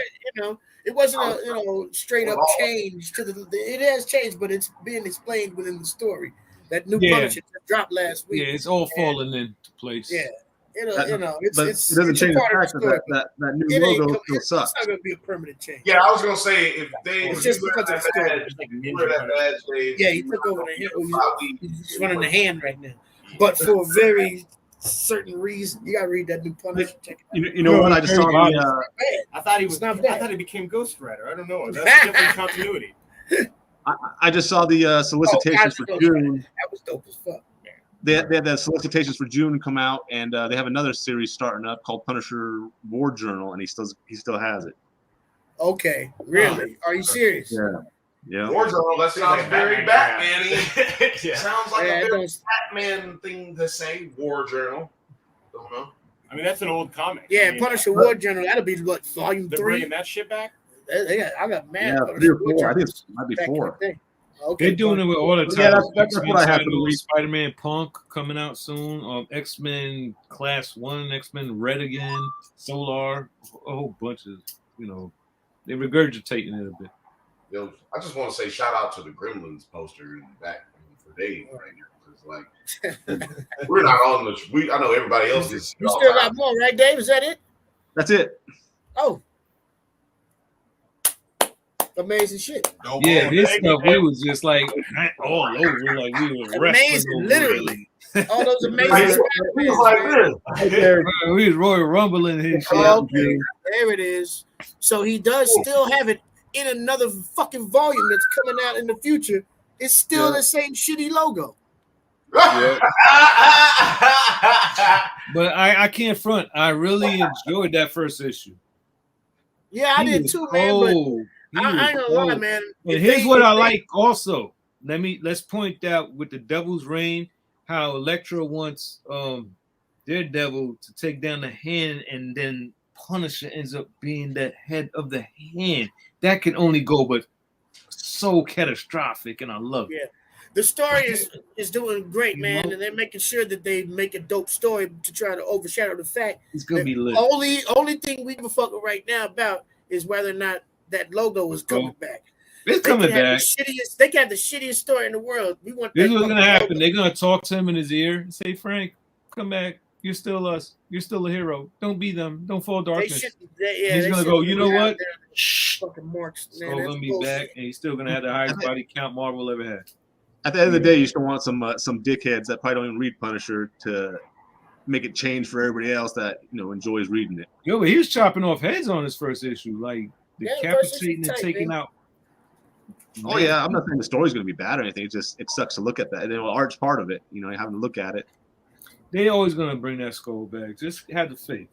it wasn't a straight up change to the. It has changed, but it's being explained within the story. That new Yeah. Punisher that dropped last week. Yeah, it's all falling into place. Yeah. It's But it's it doesn't it's change a the part of fact the that story. that new It ain't logo come- still it's sucks. not going to be a permanent change. Yeah, I was gonna say if It's just because of the story. you wear that badge, Dave. Yeah, he took over the hand. Probably- He's running the hand right now, but for a very certain reason. You got to read that new Punisher. Check it out. You know what? I just saw Very the I thought he was. It's not I bad. thought he became Ghost Rider. I don't know. That's a different continuity. I just saw the solicitations for June. That was dope as fuck. They had the solicitations for June come out, and they have another series starting up called Punisher War Journal, and he still has it. Okay, really? Are you serious? Yeah. War Journal, that sounds very Batman-y. Yeah. Sounds like Yeah, a it very don't- Batman thing to say. War Journal. Don't know. I mean, that's an old comic. Yeah, I mean, Punisher War Journal. That'll be what, volume they're 3. bringing that shit back. I got mad. Yeah, Punisher 3 or War 4. I think Journals it might be back in 4. the day. Okay, They're doing it with all the Yeah, titles. that's what I have for the week. Spider-Man Punk coming out soon. X-Men Class 1, X-Men Red again, Solar, a whole bunch of, they're regurgitating it a bit. Yo, I just want to say shout out to the Gremlins poster in the back for Dave right now. It's like we're not on the. I know everybody else is. You still got more, right, Dave? Is that it? That's it. Oh, amazing shit! Yeah, this stuff we was just like all over, like we were Amazing, wrestling. literally. All those amazing It Spider-Mans, was like man. this. We was Royal Rumbling his shit. Okay, there it is. So he does still have it in another fucking volume that's coming out in the future. It's still the same shitty logo. But I can't front. I really enjoyed that first issue. Yeah, I did too, man. But I ain't gonna lie, man. And here's what I like also. Let's point out with the Devil's Reign how Elektra wants Daredevil to take down the hand, and then Punisher ends up being the head of the hand. That can only go but so catastrophic, and I love it. Yeah. The story is doing great, man, and they're making sure that they make a dope story to try to overshadow the fact It's gonna be lit. only thing we give a fuck right now about is whether or not that logo is coming back. It's coming back. They can have the shittiest story in the world. We want This that is what's gonna fucking happen. logo. They're gonna talk to him in his ear and say, "Frank, come back. You're still us. You're still a hero. Don't be them. Don't fall darkness." He's gonna go, "You know what? Shh." Fucking marks, man. Skull That's gonna be bullshit. back, and he's still gonna have the highest body count Marvel ever had. At the end of the day, you still want some dickheads that probably don't even read Punisher to make it change for everybody else that enjoys reading it. Yo, but he was chopping off heads on his first issue, like Yeah, the first decapitating issue and tight, taking man. out. Oh yeah, I'm not saying the story's going to be bad or anything. It sucks to look at that. And art's part of it, having to look at it. They always gonna bring that skull back. Just have the faith.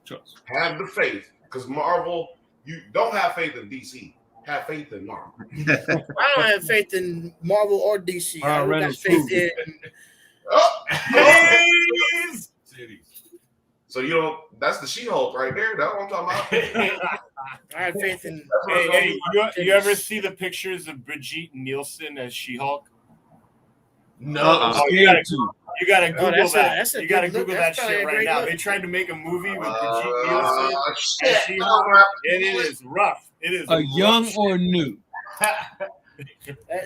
Trust. Have the faith, because Marvel, you don't have faith in DC. Have faith in Marvel. I don't have faith in Marvel or DC. I got faith in. So you don't. That's the She-Hulk right there. That's what I'm talking about. I have faith in. Hey, you ever see the pictures of Brigitte Nielsen as She-Hulk? No. Oh, you gotta Google that's that. a You gotta good look. Google that That's probably shit a right great now. look. They tried to make a movie with Brigitte Nielsen as Shit. She-Hulk, and it is rough. It is A young rough or new.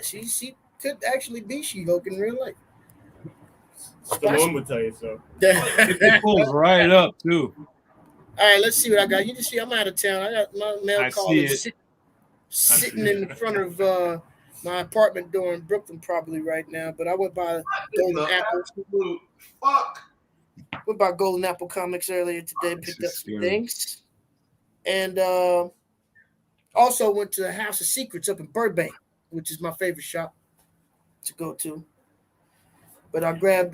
She could actually be She-Hulk in real life. Stallone would tell you so. It pulls right up too. All right, let's see what I got. You can see I'm out of town. I got my mail I call see is it. sitting in front of my apartment door in Brooklyn probably right now. But I went by Golden Apple. Absolute fuck. Went by Golden Apple Comics earlier today. Picked up some things. And also went to the House of Secrets up in Burbank, which is my favorite shop to go to. But I grabbed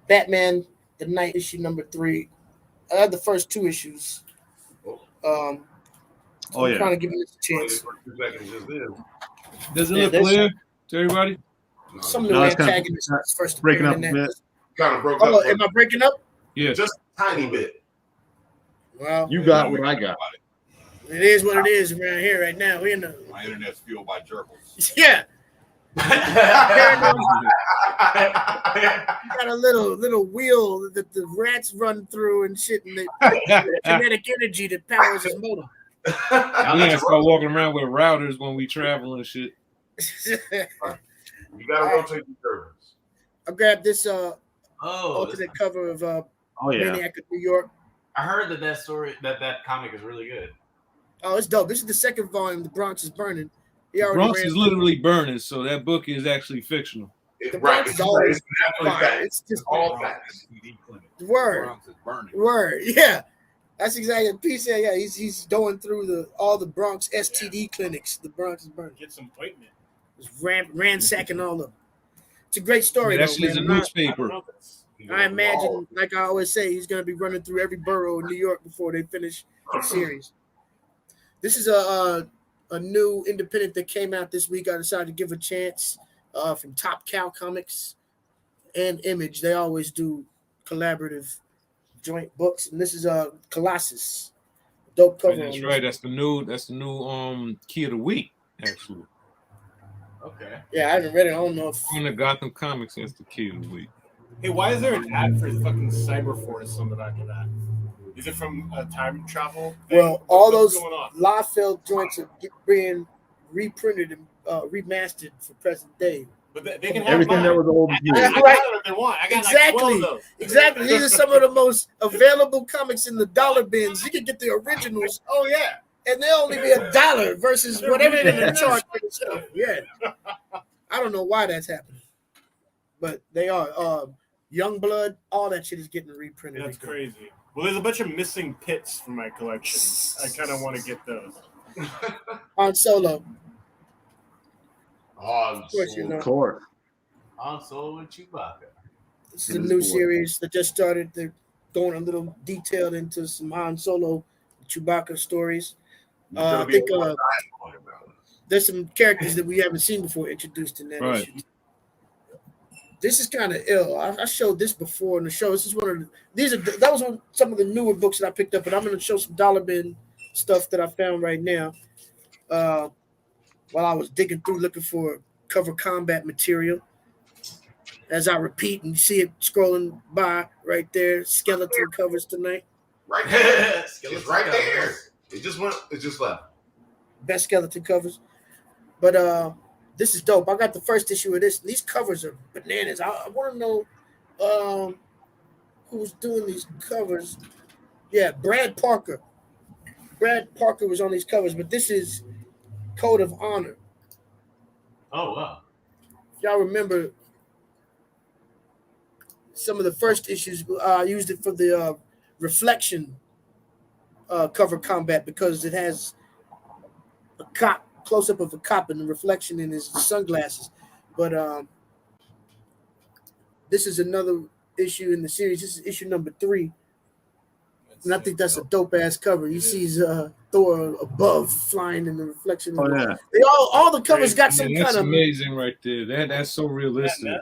Batman the Night issue number 3. I had the first 2 issues. I'm trying to give it a chance. Does it look clear to everybody? Some new antagonists first breaking up a in bit. Kind of broke up. Am I breaking up? Yeah. Just a tiny bit. Well, You got what I got. it is what it is around here right now. We in the My internet's fueled by gerbils. yeah. Got a little wheel that the rats run through and shit, and the kinetic energy that powers his motor. We gotta start walking around with routers when we travel and shit. You gotta rotate the servers. I grabbed this alternate cover of Maniac of New York. I heard that story that comic is really good. Oh, it's dope. This is the second volume. The Bronx is burning. The Bronx is literally burning, so that book is actually fictional. The Bronx is always fire. It's just all facts. Word. Word. Yeah. That's exactly what P said. Yeah, he's going through all the Bronx STD clinics. The Bronx is burning. Get some ointment. Just ransacking all of them. It's a great story. Yeah, that is a newspaper. I imagine, like I always say, he's going to be running through every borough in New York before they finish the series. This is a new independent that came out this week. I decided to give a chance from Top Cow Comics and Image. They always do collaborative joint books, and this is Colossus. Dope cover. That's right. That's the new key of the week, actually. Okay. Yeah, I haven't read it. I don't know if on the Gotham Comics, that's the key of the week. Hey, why is there an ad for fucking Cyberforce on the back of that? Is it from a time travel thing? Well, all What's those going on? Liefeld joints are being reprinted and remastered for present day. But they can have Everything mine. that was old. I got it if they want. I got like 12 of those. Exactly. These are some of the most available comics in the dollar bins. You can get the originals. Oh yeah. And they'll only be $1 versus whatever they're going to charge for the stuff. Yeah. I don't know why that's happening. But they are. Youngblood, all that shit is getting reprinted. That's crazy. Well, there's a bunch of missing pits from my collection. I kind of want to get those. On Solo. Of course. Han Solo and Chewbacca. This is a new series that just started. They're going a little detailed into some Han Solo, Chewbacca stories. I think there's some characters that we haven't seen before introduced in that issue. This is kind of ill. I showed this before in the show. This is that was some of the newer books that I picked up, but I'm going to show some dollar bin stuff that I found right now. While I was digging through looking for cover combat material. As I repeat, and you see it scrolling by right there, skeleton covers tonight. Right there. It's right there. It just left. Best skeleton covers. But this is dope. I got the first issue of this. These covers are bananas. I want to know who's doing these covers. Yeah, Brad Parker. Brad Parker was on these covers, but this is Code of Honor. Oh, wow. Y'all remember some of the first issues? I used it for the Reflection cover combat because it has a cop, close-up of a cop and the reflection in his sunglasses. But this is another issue in the series. This is issue number 3. And I think that's a dope-ass cover. He sees Thor above flying in the reflection. Oh, yeah. They all the covers got some kind of... amazing right there. That's so realistic.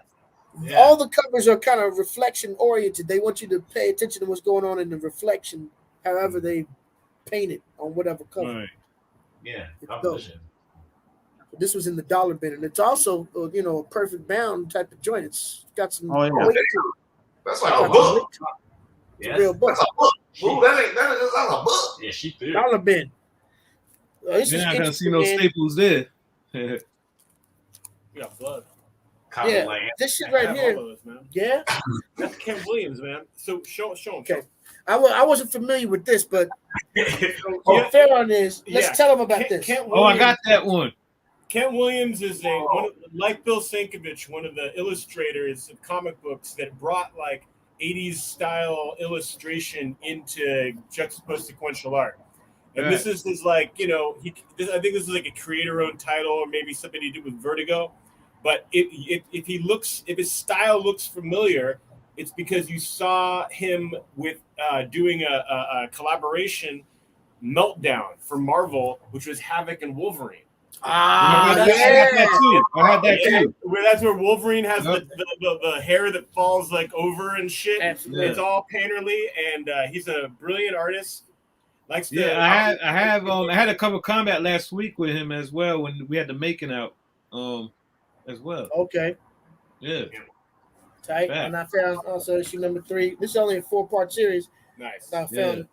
Yeah. All the covers are kind of reflection-oriented. They want you to pay attention to what's going on in the reflection, however they paint it on whatever cover. Right. Yeah, It's composition. This was in the dollar bin, and it's also a perfect bound type of joint. It's got some. Oh, yeah. weight to it. That's like a book. It's a real book. That's a book. Ooh, that's a book. Yeah, she threw. Dollar bin. This You're is not gonna see interesting, no man. staples there. We got blood. Yeah, this shit right have here. all of those, man. Yeah. That's Kent Williams, man. So show him. Okay. I wasn't familiar with this, but Yeah. Farron is. Let's Yeah. tell him about this. Kent Oh, I got that one. Kent Williams is like Bill Sienkiewicz, one of the illustrators of comic books that brought like '80s style illustration into juxtaposed sequential art. And this is his, like, you know, I think this is like a creator-owned title, or maybe something he did with Vertigo. But if his style looks familiar, it's because you saw him with doing a collaboration Meltdown for Marvel, which was Havoc and Wolverine. Ah, I had that too. I had that too. Where that's where Wolverine has the hair that falls like over and shit. Absolutely. It's all painterly, and he's a brilliant artist. Likes to, I had a cover combat last week with him as well when we had the making out as well. Okay. Yeah. Tight. Back. And I found also issue number 3. This is only a 4-part series. Nice. I found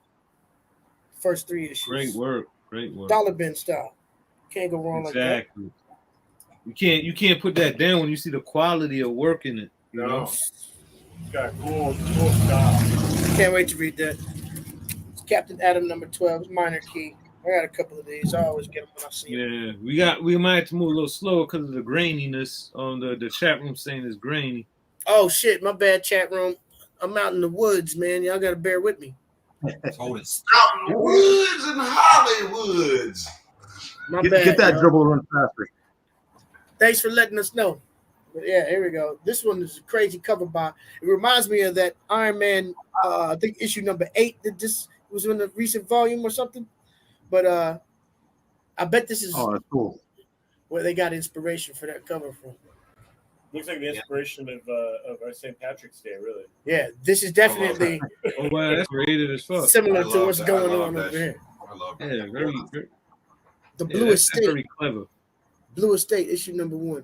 first 3 issues. Great work. Great work. Dollar bin style. Can't go wrong like that. You can't put that down when you see the quality of work in it. You know? It's got cool style. Can't wait to read that. It's Captain Atom number 12. Minor Key. I got a couple of these. I always get them when I see them. Yeah, we might have to move a little slower because of the graininess on the chat room saying it's grainy. Oh shit, my bad, chat room. I'm out in the woods, man. Y'all gotta bear with me. Out in the woods and Hollywoods. My bad. Get that dribble run faster. Thanks for letting us know. But yeah, here we go. This one is a crazy cover by. It reminds me of that Iron Man. I think issue number 8 that this was in a recent volume or something. But I bet this is that's cool. where they got inspiration for that cover from. Looks like the inspiration of our St. Patrick's Day, really. Yeah, this is definitely Oh wow, that's creative as fuck. similar to what's going on over here. I love that. Yeah, very The Blue that's Estate. very clever. Blue Estate, issue number 1.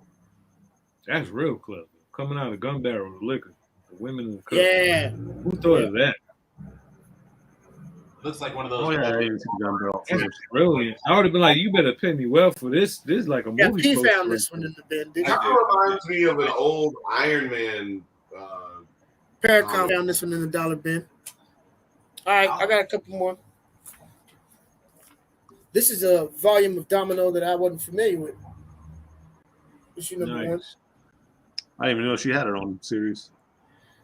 That's real clever. Coming out of the gun barrel of liquor. The women in the cup. Yeah. Who thought of that? Looks like one of those. Oh, yeah, I didn't see the gun barrel. That's brilliant. I would have been like, you better pay me well for this. This is like a Yeah, movie. he poster. found this one in the bin. Didn't Kind he? of reminds me of an old Iron Man. Paracon found this one in the dollar bin. All right, I got a couple more. This is a volume of Domino that I wasn't familiar with. Issue number 1. I didn't even know she had her own series.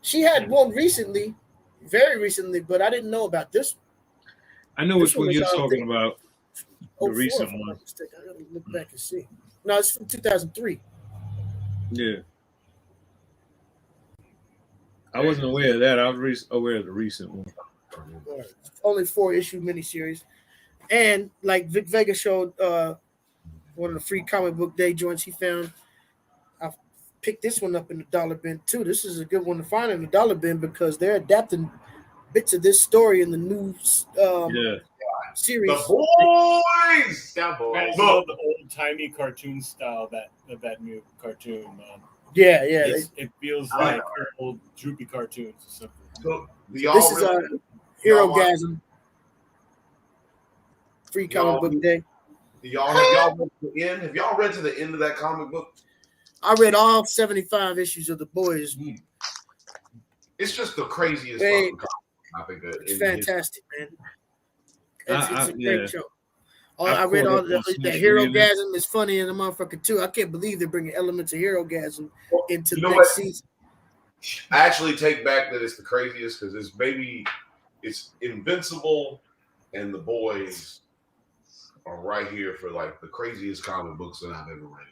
She had one recently, very recently, but I didn't know about this one. I know This which one one you're was, I talking think, about. The 04, recent if I'm one. not mistaken. I gotta look back and see. No, it's from 2003. Yeah. I wasn't aware of that. I was aware of the recent one. Only 4-issue miniseries. And like Vic Vega showed one of the free comic book day joints he found, I picked this one up in the dollar bin too. This is a good one to find in the dollar bin because they're adapting bits of this story in the new series. The boys! I love the old-timey cartoon style of that new cartoon, man. Yeah. It feels like old droopy cartoons or something. So, This is Hero-gasm. Free comic book day. Have y'all read to the end? Have y'all read to the end of that comic book? I read all 75 issues of The Boys. It's just the craziest Hey, fucking comic. I think It's fantastic, man. It's a great show. I read all the Hero-gasm is funny in the motherfucker too. I can't believe they're bringing elements of Hero-gasm into the next season. I actually take back that it's the craziest because it's Invincible and The Boys are right here for like the craziest comic books that I've ever read.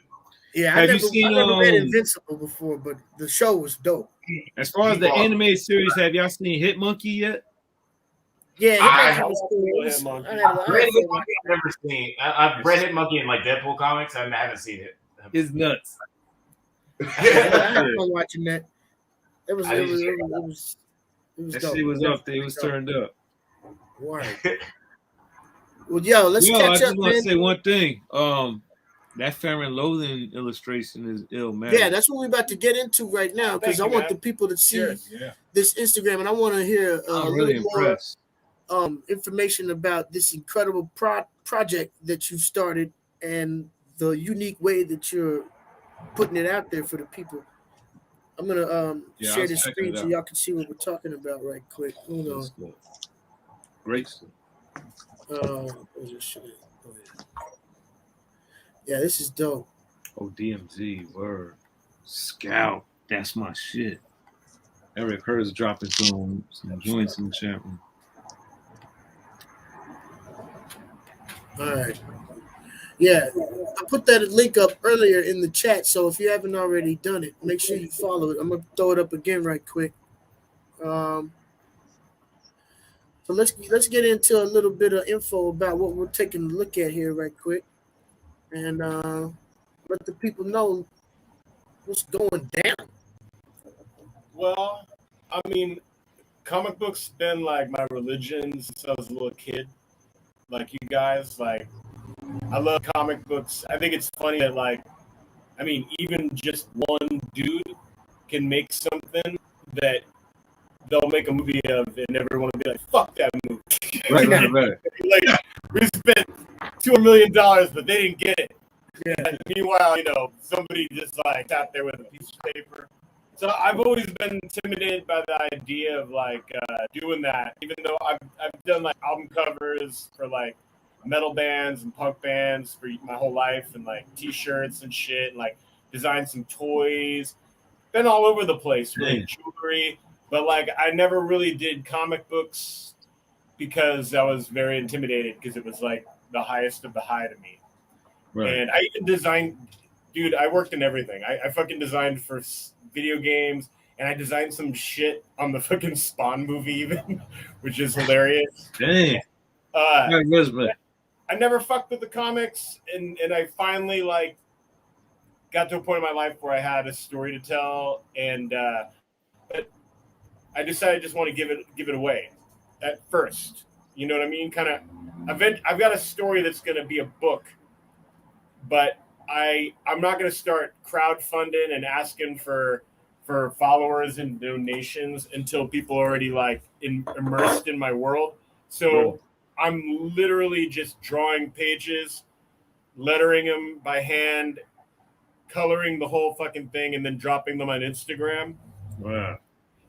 Yeah, I never read Invincible before, but the show was dope. As far as the anime series, have y'all seen Hit Monkey yet? Yeah, I've read Hit Monkey in like Deadpool comics. I haven't seen it. It's nuts. I had fun watching that. It was that dope. shit was up there. It was turned up. Right. Well, let's catch I up, just want to man. say one thing. That Farron Loathing illustration is ill, man. Yeah, that's what we're about to get into right now because I want the people to see this Instagram, and I want to hear a little more information about this incredible project that you started and the unique way that you're putting it out there for the people. I'm gonna share this screen so y'all can see what we're talking about right quick. Hold on. Great stuff. Yeah, this is dope. Oh, DMZ, word. Scout, that's my shit. Eric Hurst dropping some joints in the chat room. All right. Yeah, I put that link up earlier in the chat, so if you haven't already done it, make sure you follow it. I'm gonna throw it up again right quick. So let's get into a little bit of info about what we're taking a look at here right quick, and let the people know what's going down. Well, I mean, comic books been like my religion since I was a little kid. Like you guys, like I love comic books. I think it's funny that even just one dude can make something that they'll make a movie of, and everyone will be like, "Fuck that movie." Right. Like, we spent $2 million, but they didn't get it. Yeah. And meanwhile, somebody just like sat there with a piece of paper. So I've always been intimidated by the idea of doing that, even though I've done like album covers for like metal bands and punk bands for my whole life, and like T-shirts and shit, and like designed some toys. Been all over the place, really, jewelry. But like I never really did comic books because I was very intimidated because it was like the highest of the high to me. Right. And I even designed, dude, I worked in everything. I fucking designed for video games, and I designed some shit on the fucking Spawn movie even, which is hilarious. Dang. I never fucked with the comics, and I finally like got to a point in my life where I had a story to tell, and but I decided I just want to give it away at first. You know what I mean? Kind of. I've got a story that's going to be a book, but I'm not going to start crowdfunding and asking for followers and donations until people are already like immersed in my world. So I'm literally just drawing pages, lettering them by hand, coloring the whole fucking thing, and then dropping them on Instagram. Wow.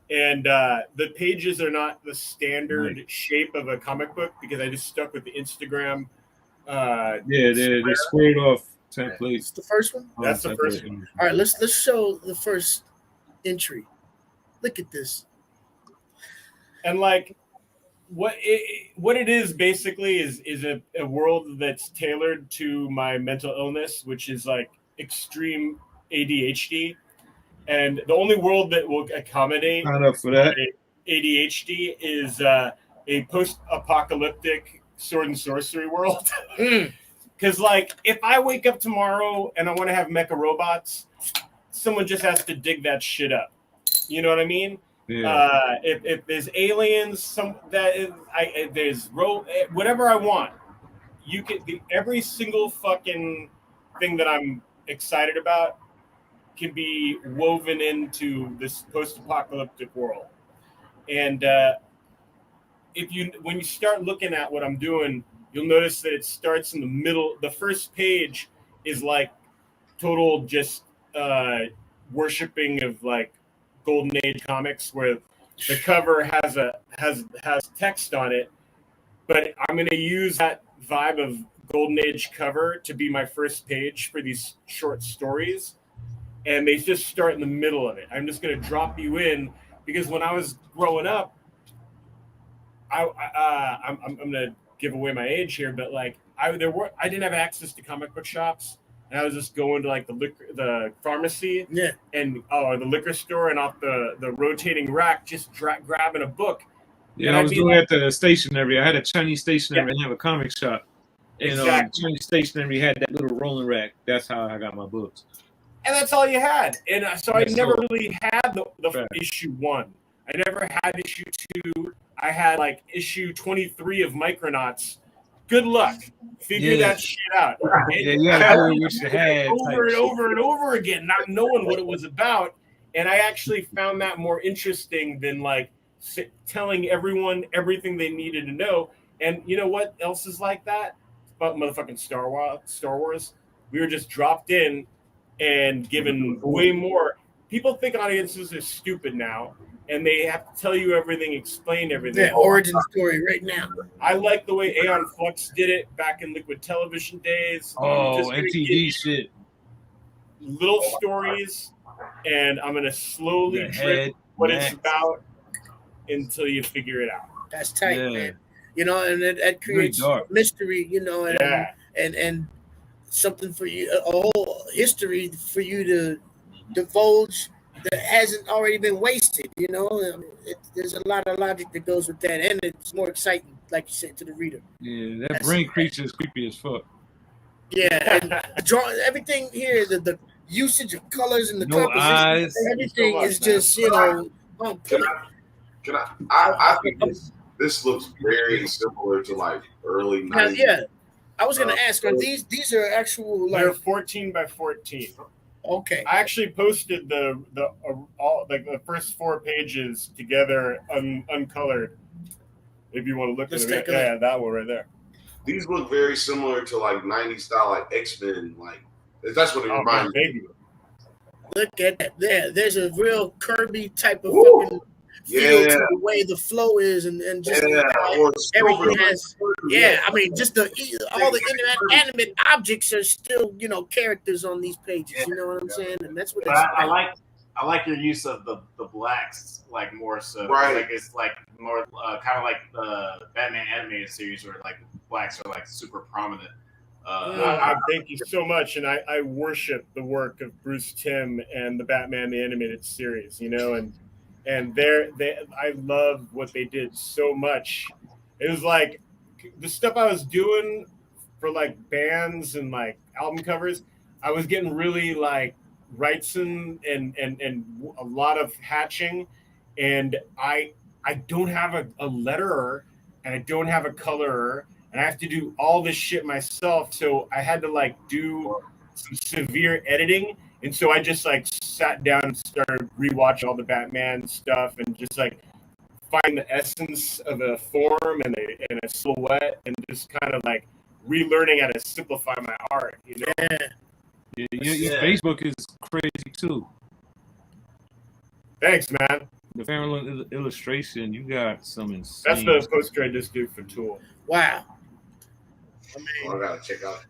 And the pages are not the standard shape of a comic book because I just stuck with the Instagram. They're squared off templates. It's the first one? That's the first one. All right, let's show the first entry. Look at this. And like what it is basically is a world that's tailored to my mental illness, which is like extreme ADHD. And the only world that will accommodate for that ADHD is a post-apocalyptic sword and sorcery world. Because, like, if I wake up tomorrow and I want to have mecha robots, someone just has to dig that shit up. You know what I mean? Yeah. If there's aliens, there's whatever I want. You can every single fucking thing that I'm excited about can be woven into this post-apocalyptic world. And when you start looking at what I'm doing, you'll notice that it starts in the middle. The first page is like total just worshiping of like Golden Age comics, where the cover has text on it. But I'm going to use that vibe of Golden Age cover to be my first page for these short stories. And they just start in the middle of it. I'm just going to drop you in because when I was growing up, I'm going to give away my age here, but like I didn't have access to comic book shops, and I was just going to like the pharmacy, and the liquor store, and off the rotating rack, just grabbing a book. Yeah, and I was doing at the stationery. I had a Chinese stationery and have a comic shop, and Chinese stationery had that little rolling rack. That's how I got my books. And that's all you had. And so I never really had the issue 1. I never had issue 2. I had like issue 23 of Micronauts. Good luck. Figure that shit out. You gotta know what you had. Over and over and over again, not knowing what it was about. And I actually found that more interesting than like telling everyone everything they needed to know. And you know what else is like that? About motherfucking Star Wars. We were just dropped in and given way more. People think audiences are stupid now, and they have to tell you everything, explain everything. Yeah, origin story right now. I like the way Aeon Flux did it back in Liquid Television days. MTV shit. Little stories, and I'm going to slowly drip what it's about until you figure it out. That's tight, Yeah. man. You know, and that Very creates dark. mystery. You know, and Yeah. and something for you, a whole history for you to divulge that hasn't already been wasted. You know, I mean, there's a lot of logic that goes with that, and it's more exciting, like you said, to the reader. Yeah, that That's- brain creature is creepy as fuck. Yeah, and everything here, the usage of colors and the No composition, eyes. everything So much, is just on Can point. I think this looks very similar to like early Now, 90s. yeah, I was gonna ask, are these are actual They're like 14 by 14. okay? I actually posted all like the first 4 pages together uncolored. If you want to look Let's at it, take a look. yeah, that one right there. These look very similar to like 90s style, like X-Men. Like that's what it Oh, reminds me. baby. Look at that. There's a real Kirby type of Woo! fucking feel Yeah. to the way the flow is, and just Yeah, how or everything silver. has. Yeah, I mean, just all the animate objects are still, characters on these pages. You know what I'm saying? And that's what But it's I like your use of the blacks like more so. Right. Like it's like more kind of like the Batman animated series where like the blacks are like super prominent. I thank you so much, and I worship the work of Bruce Timm and the Batman the Animated Series. And I love what they did so much. It was like the stuff I was doing for like bands and like album covers. I was getting really like wrightsome and a lot of hatching, and I don't have a letterer and I don't have a colorer. And I have to do all this shit myself. So I had to like do some severe editing. And so I just like sat down and started rewatching all the Batman stuff and just like find the essence of a form and a silhouette and just kind of like relearning how to simplify my art, Yeah, your Facebook is crazy too. Thanks, man. The Farron illustration, you got some insane. That's the poster I just did for Tool. wow. I Oh, mean, I gotta check out.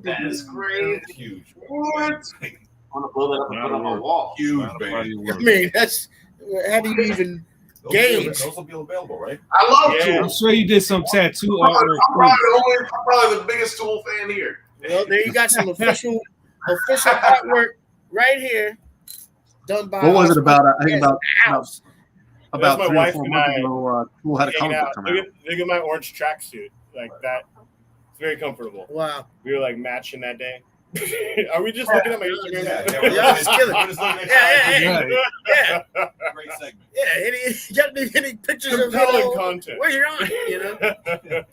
That is great. It's huge. What? I want to blow that up and put it on my wall. Huge, Body baby. of work. I mean, that's how do you even gauge? Those will be available, right? I love Yeah. Tool. I'm sure you did some tattoo I'm artwork. probably the biggest Tool fan here. Well, there you got some official artwork right here, done by. What was it about? I think Yes, about house. That's my 3 or wife 4 and months I ago, Tool had a Hanging comic book out. come Look out. at my orange tracksuit like that. It's very comfortable. Wow. We were like matching that day. Are we just looking at my Instagram? Yeah, just killing it. We're just looking at Yeah. Great segment. Yeah, you got any pictures of Compelling content. where's your aunt?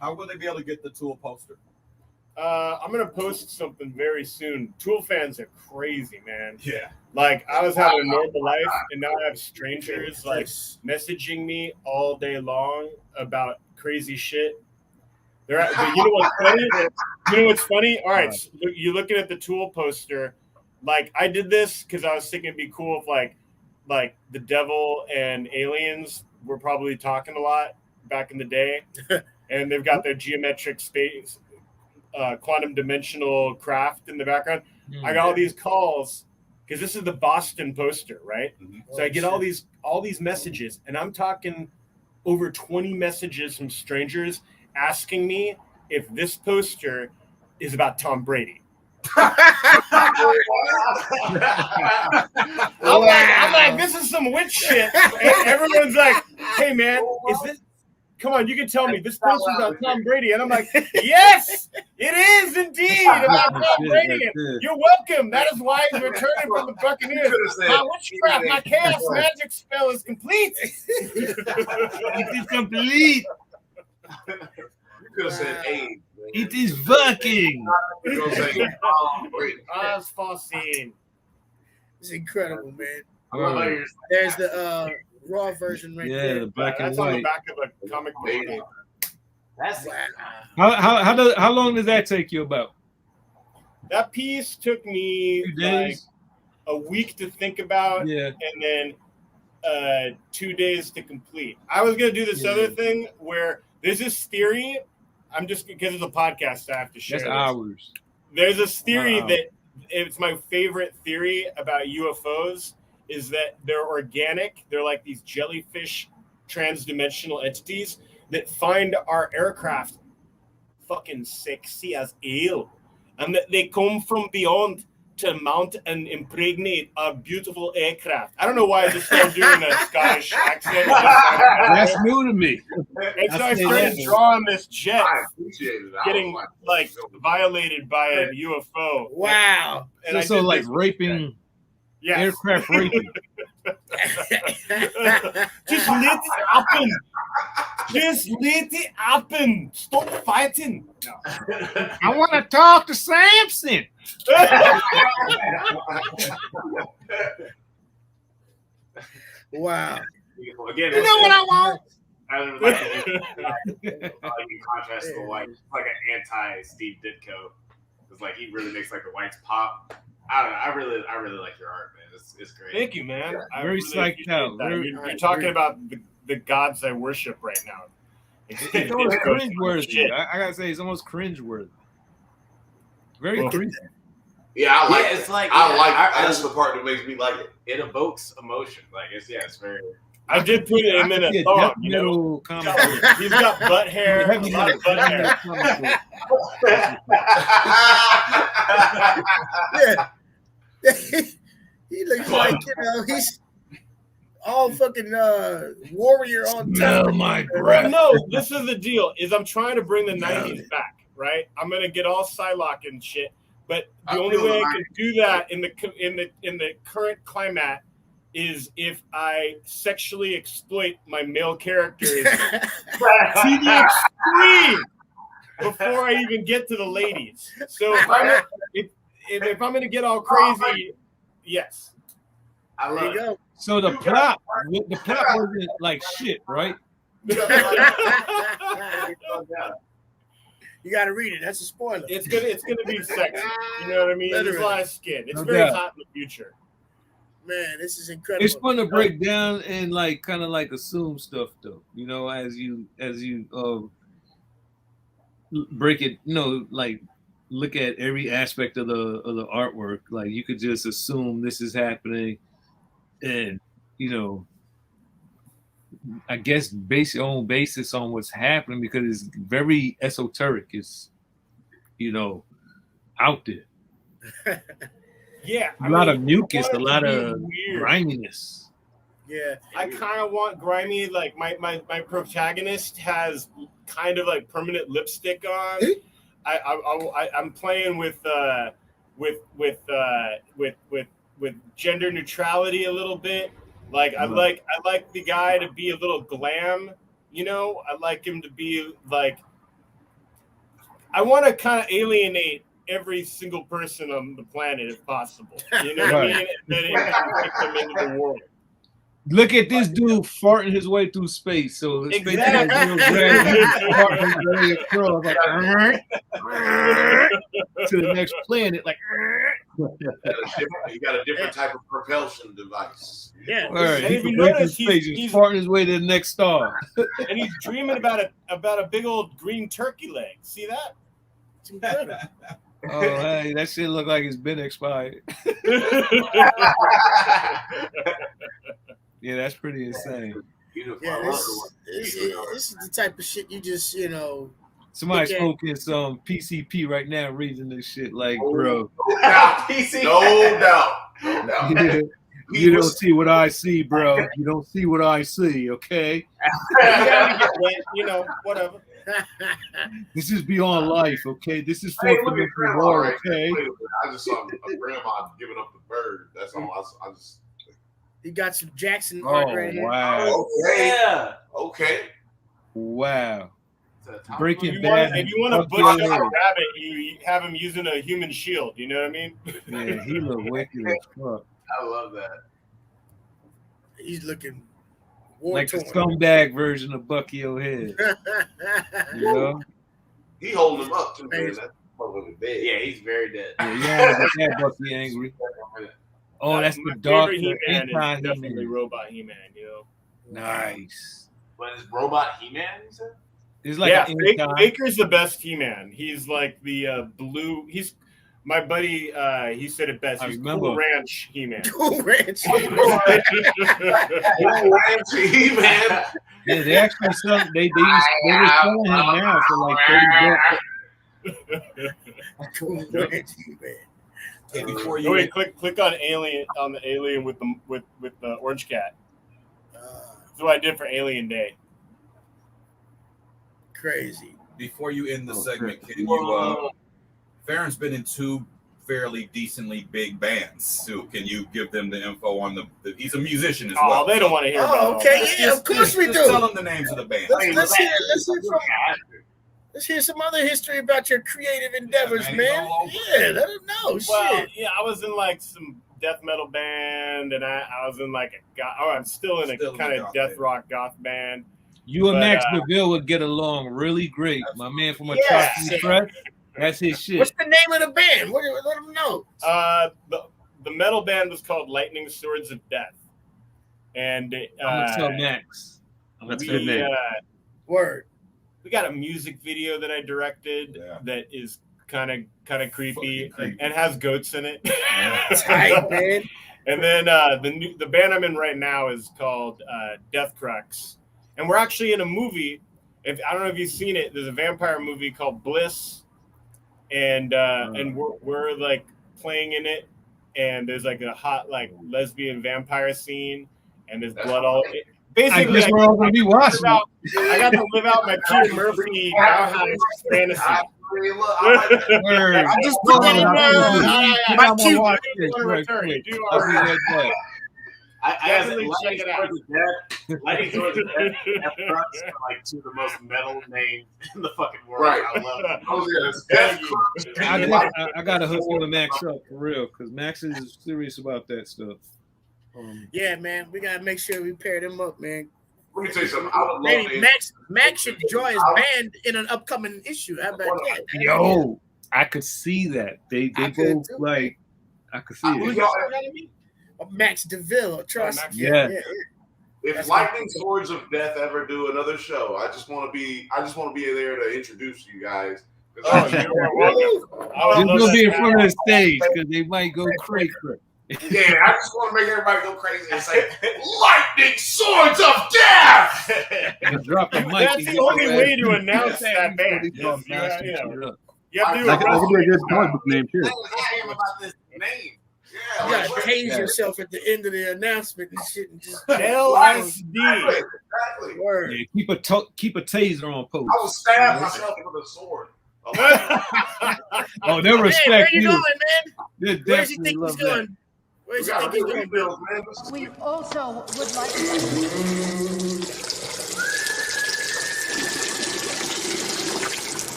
How will they be able to get the Tool poster? I'm gonna post something very soon. Tool fans are crazy, man. Yeah. Like I was having a normal life, and now I have strangers like messaging me all day long about crazy shit. But you know what's funny? All right, so you're looking at the Tool poster. Like I did this because I was thinking it'd be cool if like the devil and aliens were probably talking a lot back in the day, and they've got their geometric space, quantum dimensional craft in the background. I got all these calls because this is the Boston poster, right? So I get all these messages, and I'm talking over 20 messages from strangers asking me if this poster is about Tom Brady. I'm like, this is some witch shit. And everyone's like, hey man, is this? Come on, you can tell me this poster is about Tom Brady, and I'm like, yes, it is indeed about Tom Brady. You're welcome. That is why he's returning from the Buccaneers. My witchcraft, my chaos magic spell is complete. It is complete. You could have said AIDS. It is working. You know what I'm saying? Oz Fawcett. It's incredible, man. Oh, There's the raw version right yeah, there. the black and That's on the white. back of a comic book. That's Wow. How long does that take you about? That piece took me 2 like days? a week to think about, Yeah. and then 2 days to complete. I was gonna do this other thing where there's this theory. I'm just because it's a podcast, I have to share. That's this. hours. There's this theory Wow. that it's my favorite theory about UFOs is that they're organic. They're like these jellyfish trans-dimensional entities that find our aircraft fucking sexy as hell, and that they come from beyond to mount and impregnate our beautiful aircraft. I don't know why I just started doing a Scottish accent. That's new to me. And so I started drawing this jet I appreciate it. I getting was like violated by a UFO. Wow. And I So did like this- raping, Yes. aircraft raping. Just let it happen. Just let it happen. Stop fighting. I want to talk to Samson. Wow. Again, You know what I want? I really like it. In contrast to the white, it's like an anti-Steve Ditko. It's like he really makes like the whites pop. I don't know. I really like your art, man. It's great. Thank you, man. I Very really psyched appreciate out. that. Very- You're talking about the gods I worship right now. It's almost cringeworthy. I gotta say, it's almost cringeworthy. Very Well, cringe. Yeah, I like. Yeah, it's like I like. I That's the part that makes me like it. it evokes emotion. Like it's very. I did put him in a thong, you know. metal comic book. He's got butt hair. A Heavy lot of butt metal hair. comic book. Yeah. He looks like, he's all fucking warrior on Smell top. my Well, breath. no, this is the deal. Is I'm trying to bring the '90s back, right? I'm gonna get all Psylocke and shit, but the only way I can do that in the current climate is if I sexually exploit my male characters to the extreme before I even get to the ladies. So if I'm gonna get all crazy, yes. I There love you it. go. So the plot wasn't like shit, right? You got to read it. That's a spoiler. It's gonna be sexy. You know what I mean? There's a lot of skin. It's No very doubt. hot in the future. Man, this is incredible. It's fun to break down and like kind of like assume stuff though. You know, as you break it, like look at every aspect of the artwork. Like you could just assume this is happening, and I guess base your own basis on what's happening because it's very esoteric. It's out there. Yeah, A lot of mucus, I a want it lot to of be weird. griminess. Yeah. I kind of want grimy. Like my protagonist has kind of like permanent lipstick on. I'm playing with gender neutrality a little bit. Like I like the guy to be a little glam. I like him to be like. I want to kind of alienate every single person on the planet if possible. You know what I mean? And then take them into the world. Look at this dude farting his way through space. So his space Exactly. has real gravity, farting his way across, like, to the next planet, like. You got a different type of propulsion device. Yeah. All right, And he if can you break notice, his space. He's he's farting his way to the next star. and he's dreaming about a big old green turkey leg. See that? It's incredible. Oh, hey, that shit look like it's been expired. Yeah, that's pretty insane. Beautiful. Yeah, I love the one. this is the type of shit you just, Somebody's Okay. smoking some PCP right now, reading this shit. Like, bro, No doubt. No doubt. No doubt. you don't see what I see, bro. You don't see what I see, okay? Whatever. This is beyond life, okay? This is Hey, fourth look at dimensional grandma war, right there. okay? Wait a minute. I just saw a grandma giving up the bird. That's all. I just. he got some Jackson art Oh, right here. wow. Okay. Yeah. Okay. Wow. It's a Breaking If Bad. you want to Fuck butcher yeah. a rabbit, you have him using a human shield. You know what I mean? Yeah, he look wicked as fuck. I love that. He's looking war Like the torn. scumbag version of Bucky O'Hare. You know? He holding him up too, man. That motherfucker dead. Yeah, he's very dead. Yeah, that Bucky angry. Oh, that's My the dark favorite He-Man is definitely anti-He-Man. Robot He-Man. Nice. But is Robot He-Man, you said? It's like yeah, an anti. Baker's the best He-Man. He's like the blue. He's My buddy, he said it best. I He's remember. Cool Ranch He-Man. Cool Ranch. He-Man. Yeah, they actually sell. They were selling him now for like $30. Cool Ranch He-Man. Hey, before Oh, you wait, click on Alien on the alien with the orange cat. That's what I did for Alien Day. Crazy. before you end the segment, can you Farron's been in 2 fairly decently big bands too. Can you give them the info on the he's a musician as well? Oh, they don't want to hear about Oh, okay, that. yeah, of course we do. Just tell them the names of the bands. Let's hear some other history about your creative endeavors, man. man. Yeah, let them know. Well, Shit. yeah, I was in like some death metal band, and I was in like I'm still in a kind of death rock goth band. You and Max DeVille would get along really great. My man from Atrocity Press, that's his shit. What's the name of the band? Let them know. The metal band was called Lightning Swords of Death, and I'm gonna tell Max. That's a good name. Word. We got a music video that I directed that is kind of creepy and has goats in it. Tight, man. And then the band I'm in right now is called Death Crux, and we're actually in a movie. I don't know if you've seen it. There's a vampire movie called Bliss, and we're like playing in it, and there's like a hot like lesbian vampire scene, and there's blood all. Basically, I guess we're all gonna be watching. I got to live out my Peter Murphy Bauhaus fantasy. I just put that in Definitely check it out. Lightning Swords of Death are like 2 of the most metal names in the fucking world. Right. I love it. I gotta hook you and Max up for real, because Max is serious about that stuff. Yeah, man, we gotta make sure we pair them up, man. Let me tell you something. I would love Maybe Max should join his band in an upcoming issue. How about that? Yo, I could see that. They both like. I could see it. Max DeVille, trust. Yeah. If Lightning Swords of Death ever do another show, I just want to be there to introduce you guys. Oh, you are welcome. Just gonna be in front of the stage because they might go crazy. Yeah, I just want to make everybody go crazy and say Lightning Swords of Death. Drop the mic. That's the only way to announce that band. You have to do That could be a good comic book name too. I am about this name. You gotta tase yourself at the end of the announcement and shit, and just LSD. Exactly. Word. Yeah, keep a taser on post. I will stab myself with a sword. Oh, they'll respect where you you. going, man? They'll Where's he definitely think he's love that. going? Where's he think he's going? We also would like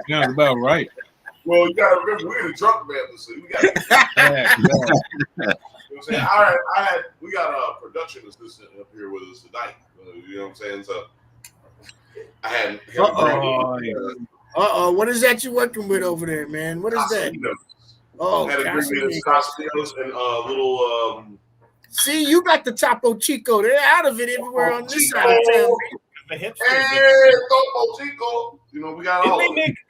Sounds about right. Well, you gotta remember we're the Drunk Banthas, so we got. You know what I'm saying? We got a production assistant up here with us tonight. You know what I'm saying? So I had. What is that you're working with over there, man? What is that? Oh, had to bring me the Casamigos and little. See, you got the Topo Chico. They're out of it everywhere on this side of town. The hipsters. Hey, Topo Chico. You know we got.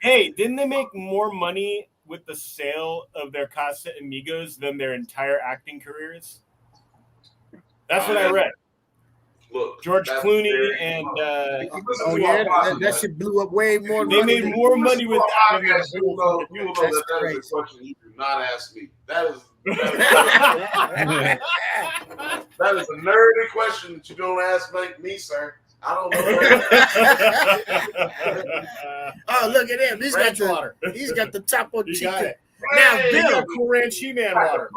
Didn't they make more money with the sale of their Casa Amigos than their entire acting careers? That's what I read. Look, George Clooney and that shit blew up way more. They made more money with that. You will know that is a question you do not ask me. That is a nerdy question that you don't ask me, sir. I don't know. Oh, look at him. He's got the Topo Chico. Now, Bill, Cool Ranch He-Man water.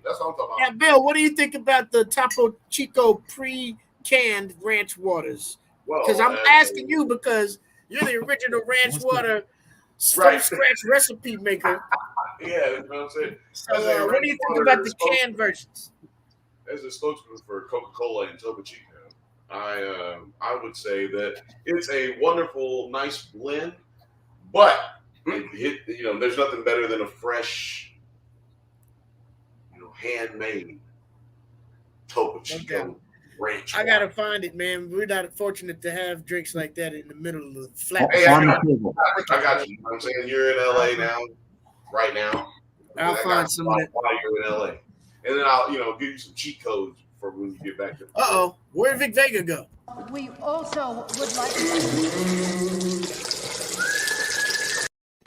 That's what I'm talking about. Now, Bill, what do you think about the Topo Chico pre-canned ranch waters? Because I'm asking you because you're the original ranch water from scratch recipe maker. Yeah, you know what I'm saying? So, what do you think about the canned versions? As a spokesman for Coca-Cola and Topo Chico, I would say that it's a wonderful, nice blend, but there's nothing better than a fresh, handmade Topo Chico ranch. I gotta find it, man. We're not fortunate to have drinks like that in the middle of the flat. Hey, I got you. You know what I'm saying? You're in LA now, right now. I'll find some of that. While you're in LA. And then I'll, give you some cheat codes for when you get back to where'd Vic Vega go? We also would like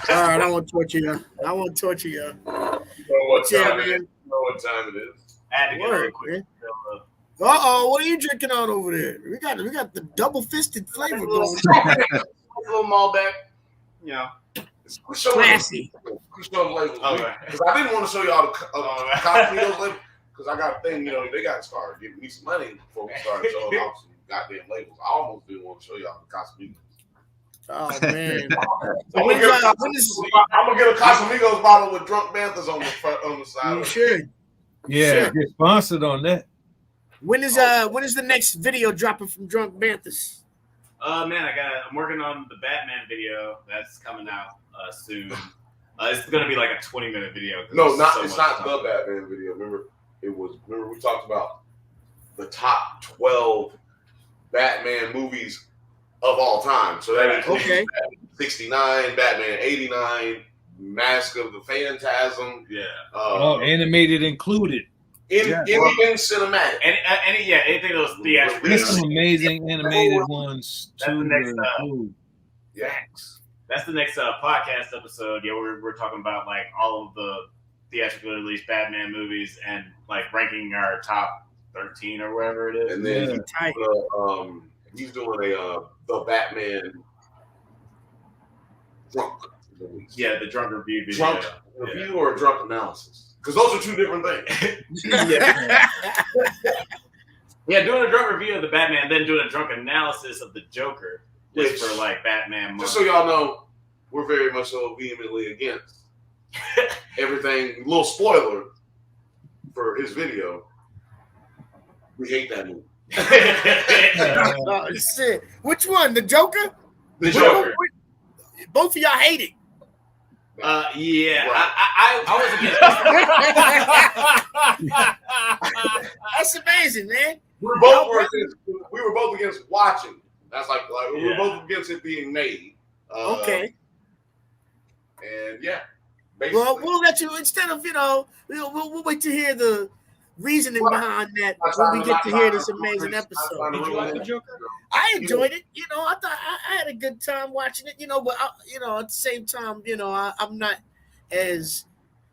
All right, I won't torture you. I won't torture you. You know what time it is. man. You know what time it is. I had to get Word, real quick. What are you drinking on over there? We got the double fisted flavor going. A little Malbec, Classy. Show the labels. Okay. Because I didn't want to show y'all the Casamigos labels. Because I got a thing, they got to start giving me some money before we started showing off some goddamn labels. I almost didn't want to show y'all the Casamigos. Oh man! I'm gonna get a Casamigos bottle with Drunk Banthas on the side. You should. Yeah, Sure. get sponsored on that. When is the next video dropping from Drunk Banthas? Man, I'm working on the Batman video that's coming out soon. It's gonna be like a 20-minute video. No, it's not the Batman video. Remember we talked about the top 12 Batman movies of all time. So that includes Batman 69, Batman 89, Mask of the Phantasm. Yeah. Animated included. Anything cinematic. Anything that was theatrical. There's some amazing animated ones too. That's the next podcast episode. Yeah, we're talking about like all of the theatrically released Batman movies and like ranking our top 13 or whatever it is. And then he's doing the Batman drunk release. Yeah, the drunk review video. Drunk review or drunk analysis? Because those are two different things. Yeah, doing a drunk review of the Batman, then doing a drunk analysis of the Joker, just for like Batman month. Just so y'all know, we're very much so vehemently against everything. Little spoiler for his video. We hate that movie. Shit. Which one? The Joker? The Joker. Both of y'all hate it. Yeah, right. I was against. That's amazing, man. We were both against watching. That's like we were both against it being made. Okay. And yeah. Basically. Well, we'll let you instead of we'll wait to hear the reasoning behind that when we get to hear this amazing episode. Did you like the Joker? I enjoyed it. I thought I had a good time watching it. But at the same time, I'm not as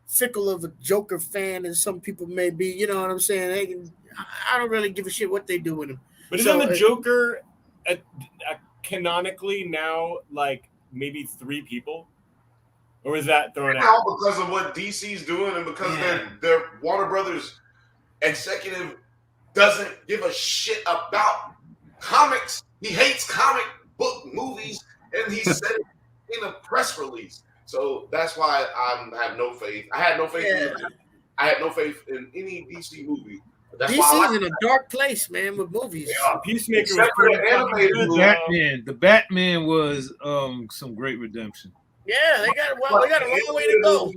fickle of a Joker fan as some people may be. You know what I'm saying? I don't really give a shit what they do with him. But isn't the Joker canonically now like maybe 3 people? Or is that thrown out? Because of what DC's doing and because their Warner Brothers executive doesn't give a shit about comics. He hates comic book movies, and he said it in a press release. So that's why I have no faith. I had no faith. I had no faith in any DC movie. DC's in a dark place, man, with movies. Yeah, Peacemaker was pretty The Batman was some great redemption. Yeah, they got a long way to go.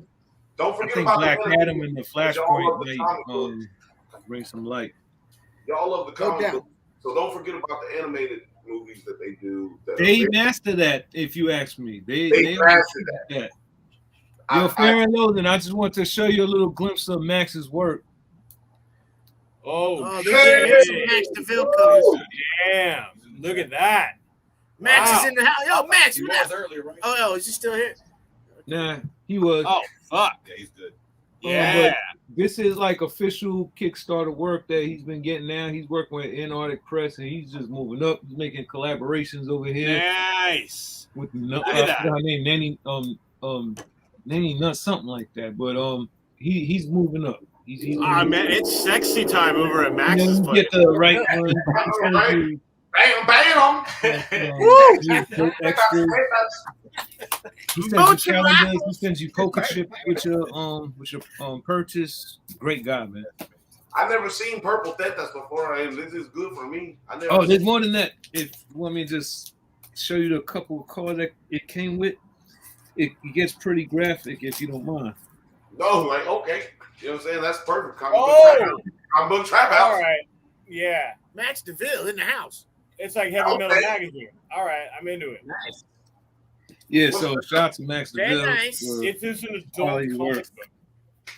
Don't forget I think about Black Adam and the Flashpoint might bring some light. Y'all love the comic book, so don't forget about the animated movies that they do. They master that, if you ask me. They master that. Farron Loathing, I just want to show you a little glimpse of Max's work. There's some Max DeVille covers. Damn, look at that. Max is in the house. Yo, Max, He what was up? earlier, right? Oh, is he still here? Nah, he was. Oh, fuck. Yeah, he's good. Yeah. This is like official Kickstarter work that he's been getting now. He's working with Antarctic Press, and he's just moving up. He's making collaborations over here. Nice. With that. Nanny Nuts, something like that. But he's moving up. He's man, it's sexy time over at Max's place. Get the right one. Bam! He sends you calendars. He sends you poker chip with your purchase. Great guy, man. I've never seen purple tetas before, and this is good for me. There's more than that. If you want me to just show you the couple of cards that it came with, it gets pretty graphic if you don't mind. No, okay. You know what I'm saying? That's perfect. Comic book trap house. All right. Yeah, Max DeVille in the house. it's like Heavy Metal Okay. Magazine. All right, I'm into it. Nice. Yeah, so shout out to Max Very DeVille. nice. for It is an adult quality comic work. book.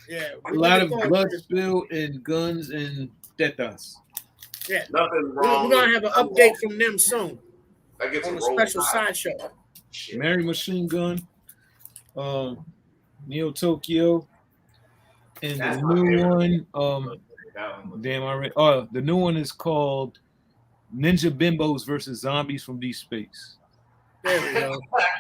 Yeah, A we lot looking of forward blood to this. spill and guns and tetas. Yeah, Nothing we're wrong. gonna have an update from them soon That gets on a a roll special tide. sideshow. Shit. Mary Machine Gun, Neo Tokyo, and That's the my new favorite. one. That one. Damn, I read. Oh, the new one is called Ninja Bimbos versus Zombies from Deep Space. There we go.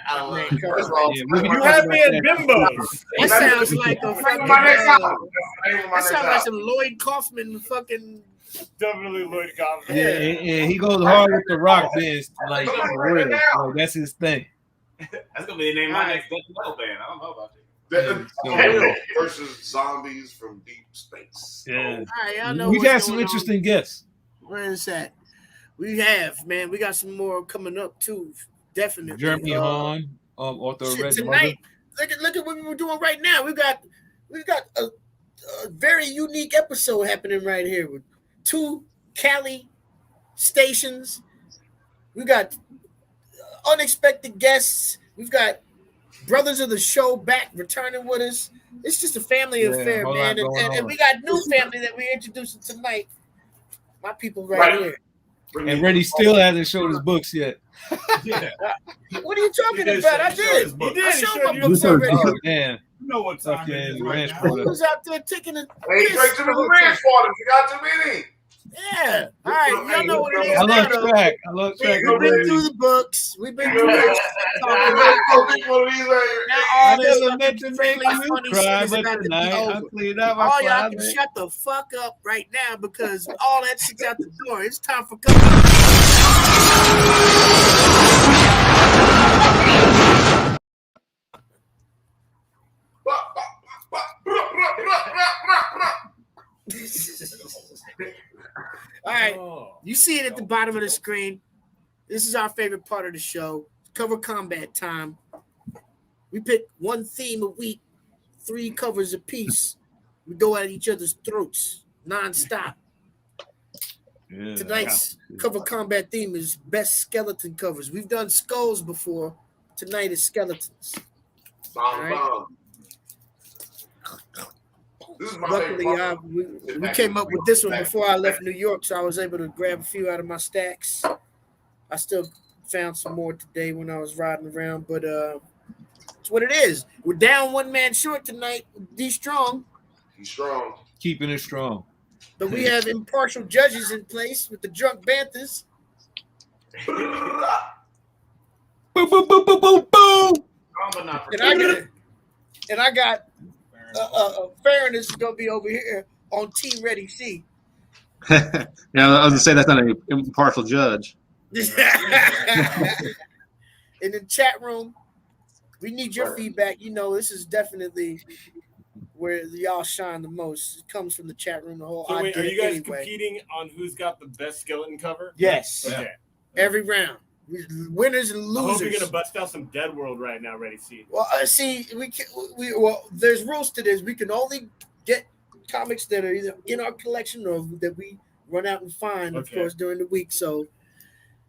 I love Man, it. come First of on. all, Yeah, we can You talk have about me at that. bimbos. That sounds like a That's fucking. my next album. That's my That next sounds like album. some Lloyd Kaufman fucking. Definitely Lloyd Kaufman. Yeah, and he goes hard with the rock bands, like for real. Like, that's his thing. That's gonna be the name of my next death metal band. I don't know about you. Bill versus zombies from deep space. Yeah, All right, y'all know we what's got some going on. interesting guests. Where is that? We have, man. We got some more coming up too. Definitely. Jeremy Hahn, author of Shit, Red tonight, look at what we're doing right now. We've got a very unique episode happening right here with 2 Cali stations. We got unexpected guests. We've got brothers of the show back returning with us. It's just a family affair, whole man. lot going And on. we got new family that we're introducing tonight. My people right Right. here. And Reddy still hasn't showed his books yet. Yeah. What are you talking He did about? I show- he showed his did. book. I He showed showed my you books his book. already. Oh damn! You know what time it is Fucking right ranch now. brother. He was out there taking a Hey, straight to the ranch for them. You got too many. Yeah. All right. Y'all know what it is I now, love though. track. I love track. We've been through the books. We've been through Yeah. this. Go get one of these right here. Now I all this never meant to make friendly, you funny cry, shit is but about to be tonight I over. cleaned out my All y'all can closet. shut the fuck up right now because all that shit's out the door. It's time for All right. You see it at the bottom of the screen. This is our favorite part of the show. Cover combat time. We pick one theme a week, 3 covers a piece. We go at each other's throats nonstop. Yeah, Tonight's cover combat theme is best skeleton covers. We've done skulls before. Tonight is skeletons. Bomb. This is my Luckily, favorite. we came up with this one before I left New York, so I was able to grab a few out of my stacks. I still found some more today when I was riding around, but it's what it is. We're down 1 man short tonight. D Strong, He's strong. keeping it strong. but we have impartial judges in place with the Drunk Banthas. Boom, boom, boom, boom, boom, boom. Strong but not And I got Farron is going to be over here on Team Ready C. Yeah, I was gonna say that's not an impartial judge. In the chat room, we need your feedback. You know, this is definitely where y'all shine the most. It comes from the chat room. The whole So wait, are idea you guys anyway. competing on who's got the best skeleton cover? Yes. Okay. Every round. Winners and I hope losers. you're gonna bust out some Dead World right now, Ready See. Well, see, well, there's rules to this. We can only get comics that are either in our collection or that we run out and find, of course, during the week. So,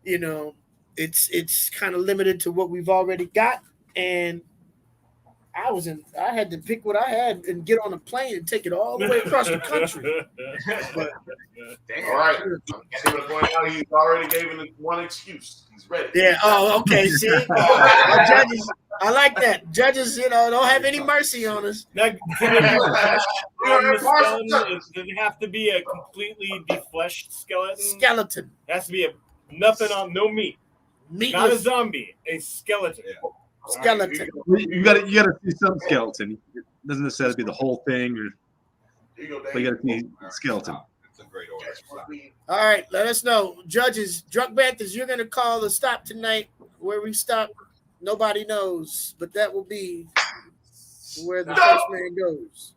you know, it's kind of limited to what we've already got. And I had to pick what I had and get on a plane and take it all the way across the country. But, All right. I'm just going to point out he's already given us one excuse. He's ready. yeah. Oh, okay. See, judges, I like that. Judges, you know, don't have any mercy on us. Now, on the skeleton, does it have to be a completely defleshed skeleton? Skeleton. It has to be nothing on, no meat. Meatless. Not a zombie, a skeleton. Skeleton. You got to see some skeleton. It doesn't necessarily be the whole thing, but you got to see skeleton. It's a great order. All right, let us know. Judges, Drunk Banthas, you're going to call the stop tonight. Where we stop, nobody knows, but that will be where the first man goes.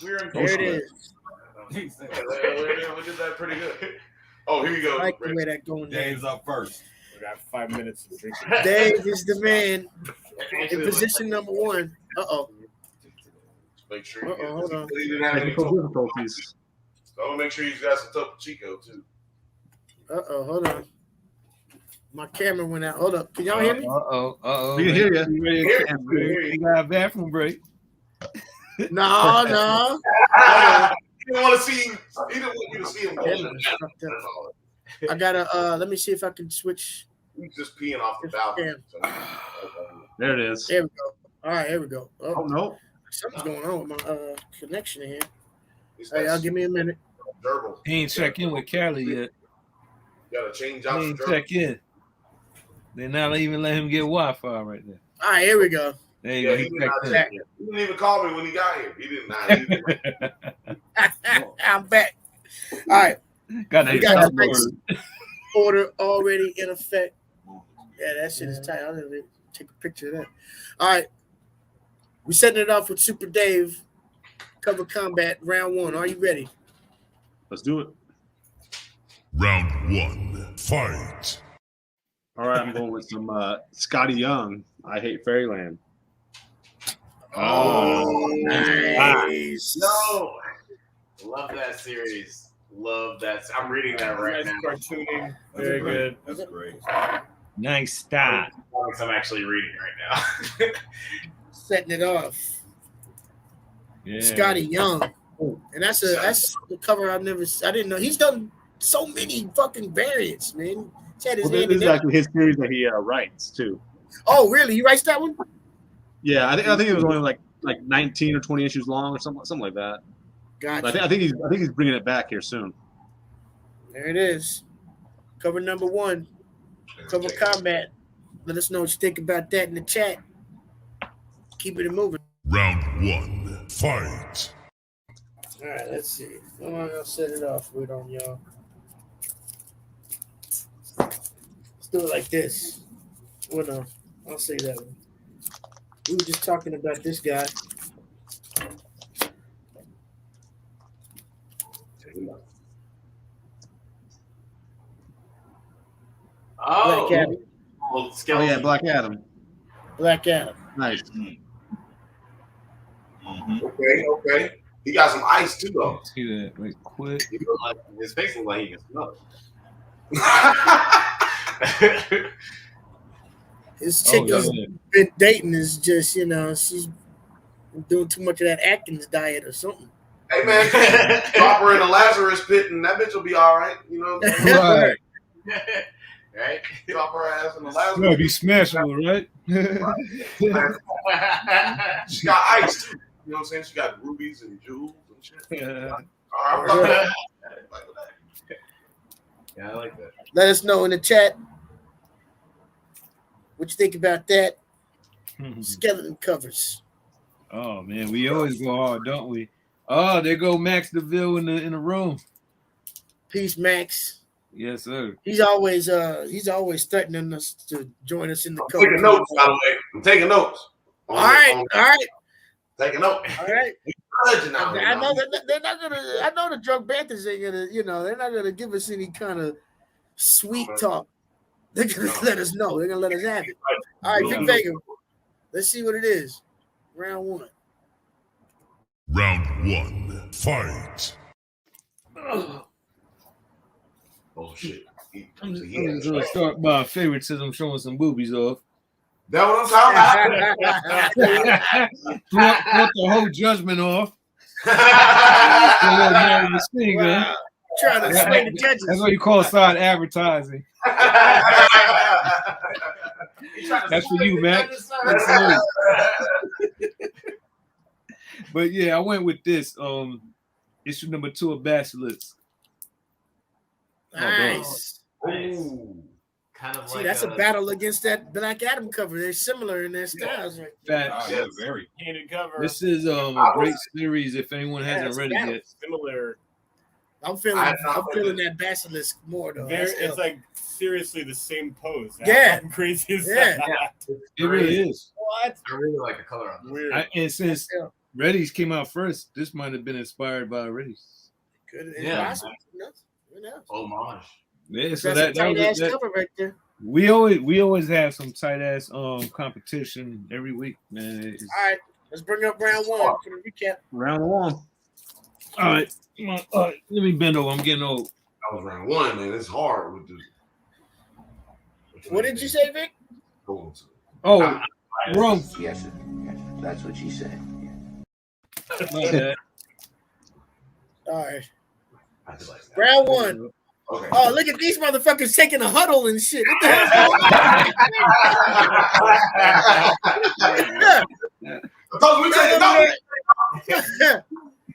There it is. There it is. We did that pretty good. Oh, here you go. I like the way that going down. Dave's up first. We got 5 minutes to drink. Dave is the man in position number 1. Uh-oh. Make sure hold on. he didn't have any Technical Topo. difficulties. So I'm gonna make sure he's got some Topo Chico too. Hold on. My camera went out. Hold up. Can y'all hear me? We can hear you. You got a bathroom break. No. He didn't want to see. He didn't want you to see him. I gotta. Let me see if I can switch. He's just peeing off the balcony. There it is. There we go. All right, here we go. Oh no. Something's going on with my connection here. Hey, y'all give me a minute. Gerbil. He ain't checked in with Cali yet. You gotta change He out. ain't check in. They're not even let him get Wi-Fi right there. All right, here we go. There you go. He He checked in. didn't even call me when he got here. He didn't. I'm back. All right. Got We that got a password. nice order already in effect. Yeah, that shit is tight. I'll take a picture of that. All right. We're setting it off with Super Dave. Cover Combat, round 1. Are you ready? Let's do it. Round 1. Fight. All right, I'm going with some Scotty Young. I Hate Fairyland. Oh, nice. No. Love that series. Love that. I'm reading that right now. Cartooning. Very good. That's great. Nice start. I'm actually reading right now. Setting it off. Yeah. Scotty Young. And that's the cover I didn't know. He's done so many fucking variants, man. He's had his Well, hand this in is there. actually his series that he writes too. Oh, really? He writes that one? Yeah, I think it was only like 19 or 20 issues long or something like that. Gotcha. I think he's bringing it back here soon. There it is. Cover number 1. Cover Combat. Let us know what you think about that in the chat. Keep it moving. Round 1. Fight. All right, let's see. I'll set it off with on y'all. Let's do it like this. Well, no, I'll say that one. We were just talking about this guy. Oh, Black Adam. Well, Oh yeah, Black Adam. Black Adam. Nice. Okay. He got some ice too, though. See that? Wait, quick. He look like, his face looks like he can smell it. His chick yeah. has been dating is just, she's doing too much of that Atkins diet or something. Hey man, drop her in the Lazarus pit, and that bitch will be all right. You know, Right. Right? drop her ass in the You Lazarus. gotta be smashable, right? She got ice too. You know what I'm saying? She got rubies and jewels and shit. Yeah. All right, Yeah, I like that. Let us know in the chat what you think about that. Skeleton covers. Oh man, we always go hard, don't we? Oh, there go Max DeVille in the room. Peace, Max. Yes, sir. He's always threatening us to join us in the I'm cover. taking notes, by the way. I'm taking notes. All right. Taking notes. All right. Now, I know that they're not gonna. I know the Drunk Banthas ain't gonna. They're not gonna give us any kind of sweet talk. They're gonna let us know. They're gonna let us have it. All right, Vic Vega. Let's see what it is. Round 1. Round 1. Fight. Oh shit. I'm just gonna start by favoritism, showing some boobies off. That what I'm talking about? Want the whole judgment off. Wow. Trying to sway the judges. That's what you call side advertising. That's for you, Max. That's for you. But yeah, I went with this. Issue number 2 of Basilisk. Nice. Ooh. Kind of See, like that's a battle against that Black Adam cover. They're similar in their styles. Right? Facts. Yeah, very. Painted cover. This is a great series if anyone hasn't read it yet. Similar. I'm feeling that Basilisk more though. It's like seriously the same pose. Yeah. How crazy is Yeah. that? It really is. What? I really like the color on this. Weird. And since Reddy's came out first, this might have been inspired by Reddy's. Good. Yeah. Possible. Who knows? Homage. Yeah, so That's that a was tight ass that, cover right there. we always have some tight ass competition every week, man. All right, Let's bring up round one for the recap. Round one. All right. Let me bend over. I'm getting old. That was round one, man. It's hard with the. What did you say, Vic? Go Oh, wrong. Yes, sir. Yes, that's what she said. My bad. All right. I just like that. Round one. Okay. Oh, look at these motherfuckers taking a huddle and shit. What the hell?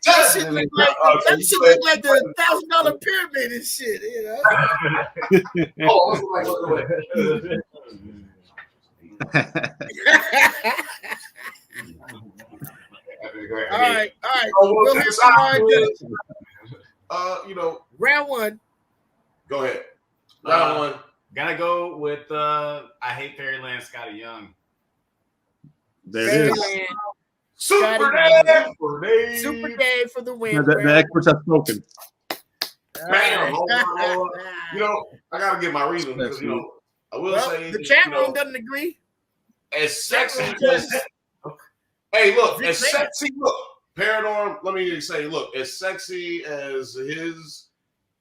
That shit look like the $1,000 pyramid and shit, you know. All right. We'll hear from you know, round one. Go ahead. Round one. Gotta go with I Hate Fairyland, Scotty Young. There it is. Super Dave. Super Dave for the win. The experts have spoken. Bam. You know, I gotta give my reason because you know I will say the chat room doesn't agree. As sexy as hey, look, as sexy look. Paranorm, let me say, look, as sexy as his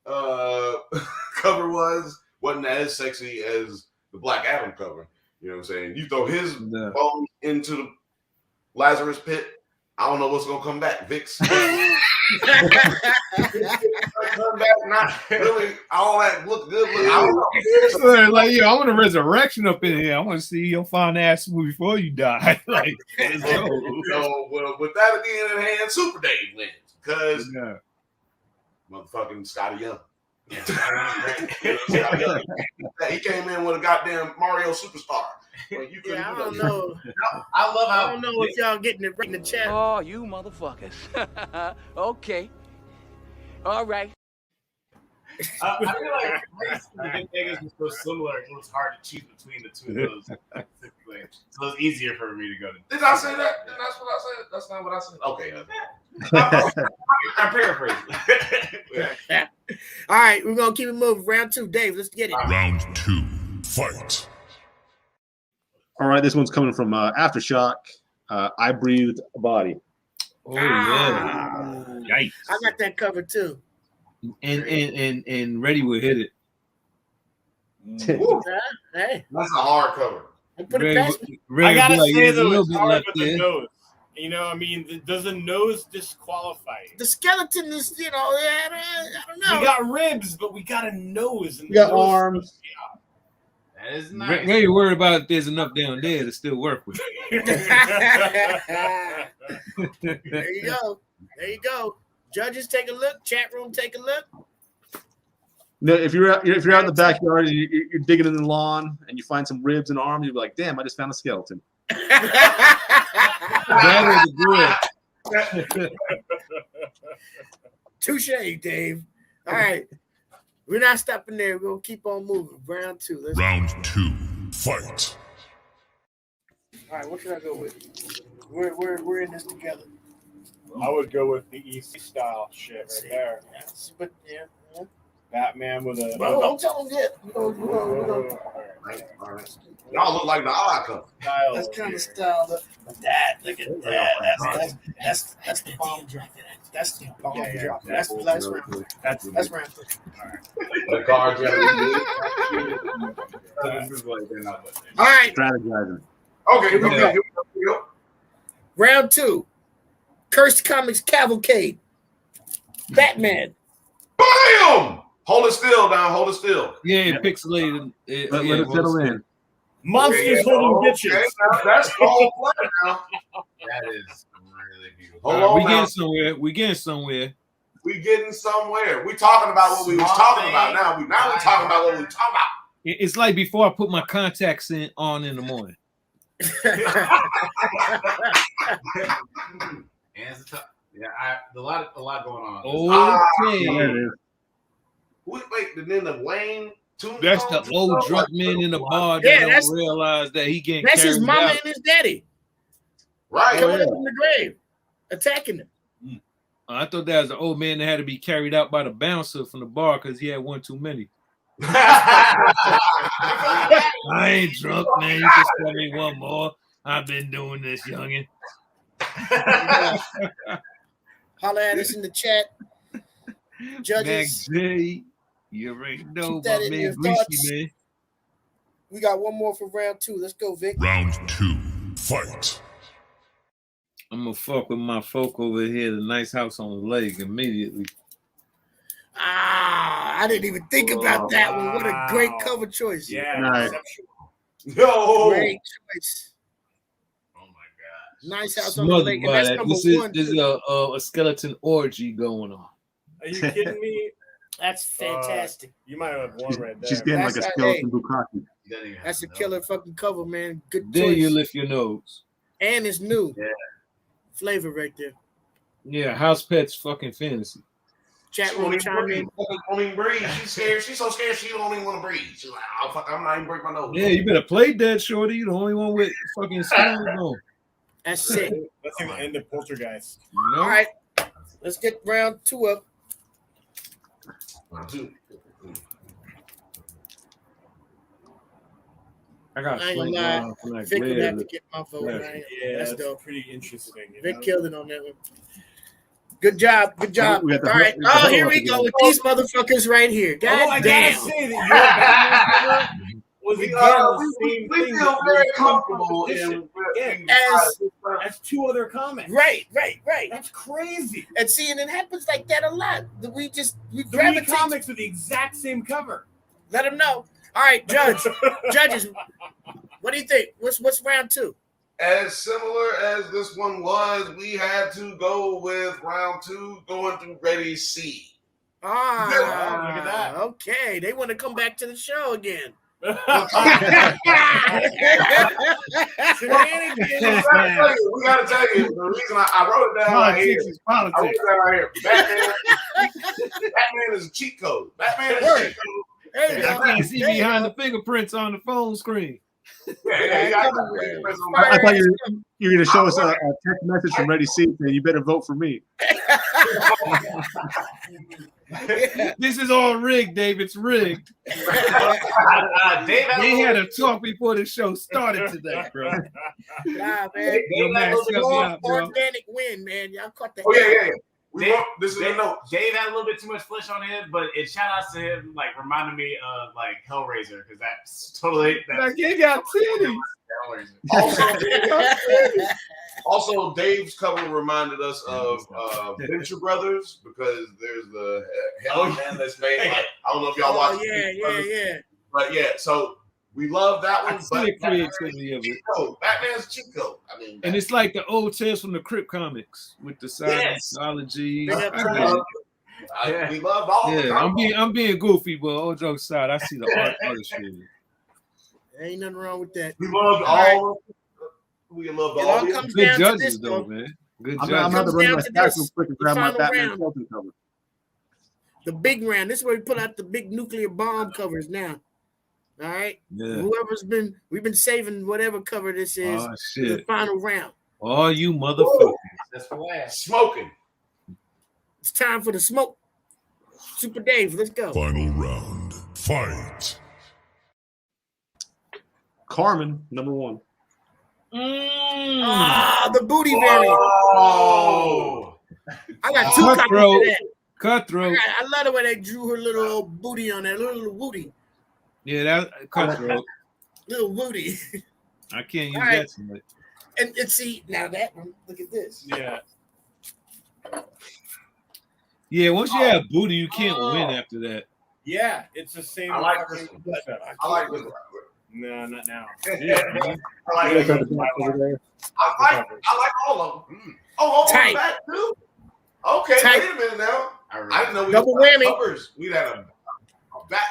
cover wasn't as sexy as the Black Adam cover. You know what I'm saying? You throw his bones into the Lazarus pit, I don't know what's gonna come back. Vic's come back, not really all that look good. Look, I don't know. Like, yeah, I want a resurrection up in here. I want to see your fine ass before you die. Like, let's go. So, well, with that being in hand, Super Dave wins because motherfucking Scotty Young. He came in with a goddamn Mario superstar. Well, I don't know. I love how I don't know if y'all getting it right in the chat. Oh, you motherfuckers. Okay. All right. I feel like the big niggas were so similar, it was hard to choose between the two of those. So it was easier for me to go to. Did I say that? That's what I said. That's not what I said. Okay. I'm paraphrasing. All right, we're gonna keep it moving. Round two, Dave. Let's get it. Round 2. Fight. All right, this one's coming from Aftershock. I Breathed a Body. Oh yeah. Yikes. I got that covered too. And Reddy will hit it. Hey, that's a hard cover. Put it past me. I gotta like, say a though, little it's bit hard left with the there. nose. You know, I mean, does the nose disqualify you? The skeleton is, you know, I don't know. We got ribs, but we got a nose. And We got nose arms. That is nice. Ray, worried about if there's enough down there to still work with. There you go. There you go. Judges, take a look. Chat room, take a look. No, if you're out in the backyard and you're digging in the lawn and you find some ribs and arms, you're like, damn, I just found a skeleton. That is good. Touche, Dave. All right. We're not stopping there. We're going to keep on moving. Round two. Round 2. Fight. All right, what should I go with? We're in this together. I would go with the EC style shit right there. Yes, but yeah. Batman with a. Bro, don't tell them yet. All right. Y'all look like the odd couple. That's kind of style. Look at that. That's the bomb drop. That's the bomb drop. That's round. That's round three. All right. The card All right. Strategizing. Okay, here we go. Round two. Cursed Comics Cavalcade. Batman. Bam! Hold it still now. Hold it still. Yeah, pixelated. Let it settle in. Monsters holding bitches. Okay, that's the whole plan now. That is really beautiful. Hold on We now. getting somewhere. We getting somewhere. We getting somewhere. We talking about what we was talking about now. We talking about what we talking about. It's like before I put my contacts on in the morning. And it's tough. Yeah, a lot going on. Okay. Wait, then the Wayne. That's the old drunk man in the bar that don't realize that he getting That's his carried mama out. and his daddy. Right. Coming up from the grave. Attacking him. I thought that was the old man that had to be carried out by the bouncer from the bar because he had one too many. I ain't drunk, man. You just tell me one more. I've been doing this, youngin. Holler at us in the chat. Mac Judges, J, you already know keep that my in man your Greasy, thoughts. man. We got one more for round 2. Let's go, Vic. Round 2, fight. I'm gonna fuck with my folk over here, the nice house on the lake, immediately. I didn't even think about that one. What a great cover choice. Yeah, Nice. Yo, Great choice. Oh my god. Nice house on the Smothered lake. And by that's that. number This is 1. this is a skeleton orgy going on. Are you kidding me? That's fantastic. You might have one right there. She's getting like a That's- skeleton bukkake. That's a killer fucking cover, man. Good Then choice. you lift your nose. And it's new. Yeah. Flavor right there. Yeah, house pets fucking fantasy. Chat she room won't chime in. even breathe. She's scared. She's so scared she don't even want to breathe. She's like, I'm not even break my nose. Yeah, you better play dead, shorty. You're the only one with fucking skin on. That's sick. That's the end of Poltergeist. You know? All right. Let's get round 2 up. Round 2. I got I ain't gonna lie. Vic would have to get my vote. Yeah. Right? Yeah, That's that's dope. pretty interesting. You Vic know? killed it on that one. Good job. Good job. We All got the- right. we got the Oh, here whole we up go again. with these motherfuckers right here. God Although I damn. gotta say that your Batman cover was We again the we same feel thing. very with comfortable competition. in That's 2 other comics. Right. That's crazy. And see, and it happens like that a lot. We 3 gravitate. comics with the exact same cover. Let them know. All right, judges. What do you think? What's round 2? As similar as this one was, we had to go with round 2, going through Ready C. look at that. Okay, they want to come back to the show again. We gotta tell you, the reason I wrote it down right here. I wrote it down right here. Batman is a cheat code. Batman is a cheat code. There you I go. can't see behind the fingerprints on the phone screen. Yeah, I thought you were going to show us a text message from Ready Seat saying you better vote for me. This is all rigged, Dave. It's rigged. Dave They had a talk before the show started today, bro. Nah, man. Yo, Max, help me out, bro. Organic win, man. Y'all caught that. Oh yeah. This is Dave, a note. Dave had a little bit too much flesh on him, but it shout outs to him, like reminded me of like Hellraiser, because that's totally Like, he got titties. Also, Dave's cover reminded us of Venture Brothers, because there's the Hell Man that's made. Like, I don't know if y'all watch. Yeah. But yeah, so we love that one. I see the creativity of it. Batman's cheat code. I mean, And it's like the old tales from the Crypt comics with the Scientology. we love all. Yeah, I'm being goofy, but all jokes aside, I see the artistry. Ain't nothing wrong with that. We love all. We love It all. all comes Good down to judges, this, though, though. man. Good I'm judges. going to run my down to stack this, real quick and the grab my final Batman round. Skeleton cover. The big round. This is where we put out the big nuclear bomb covers now. All right. Yeah. We've been saving whatever cover this is Oh, for shit. the final round. All you motherfuckers. That's the last. Smoking. It's time for the smoke. Super Dave, let's go. Final round, fight. Carmen, number 1. The booty variant. Oh. I got 2 copies of Cutthroat. that. Cutthroat. I love the way they drew her little old booty on that little booty. Yeah, that cutthroat. Little booty. I can't use All right. that too much. And see, now that one, look at this. Yeah. Yeah, once you have booty, you can't win after that. Yeah, it's the same. I like fucking this one. concept. I like this one. No, not now. I like this one. I like all of them. Oh, Tight. back too. Okay, Tight. wait a minute now. I didn't know we Double had whammy. covers. We had a back.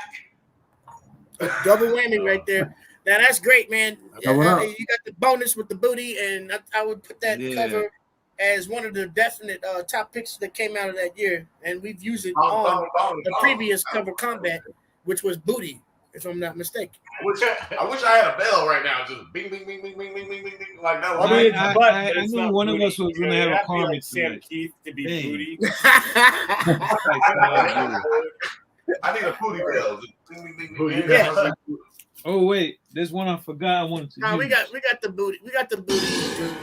Double whammy right there. Now that's great, man. Double up. You got the bonus with the booty, and I would put that Yeah. cover as one of the definite top picks that came out of that year, and we've used it on the previous cover combat, which was booty, if I'm not mistaken. I wish I had a bell right now, just bing, bing, bing, bing, bing, bing, bing, bing, bing, like that. I mean, I it's knew not one of booty. us was You gonna have a have to be Carmen like Sam tonight. Keith to be Dang. booty. I need a booty bell. Just bing, bing, bing, bing, bing. Yeah. Oh wait, there's one I forgot I wanted to Nah, use. we got the booty. We got the booty. Dude.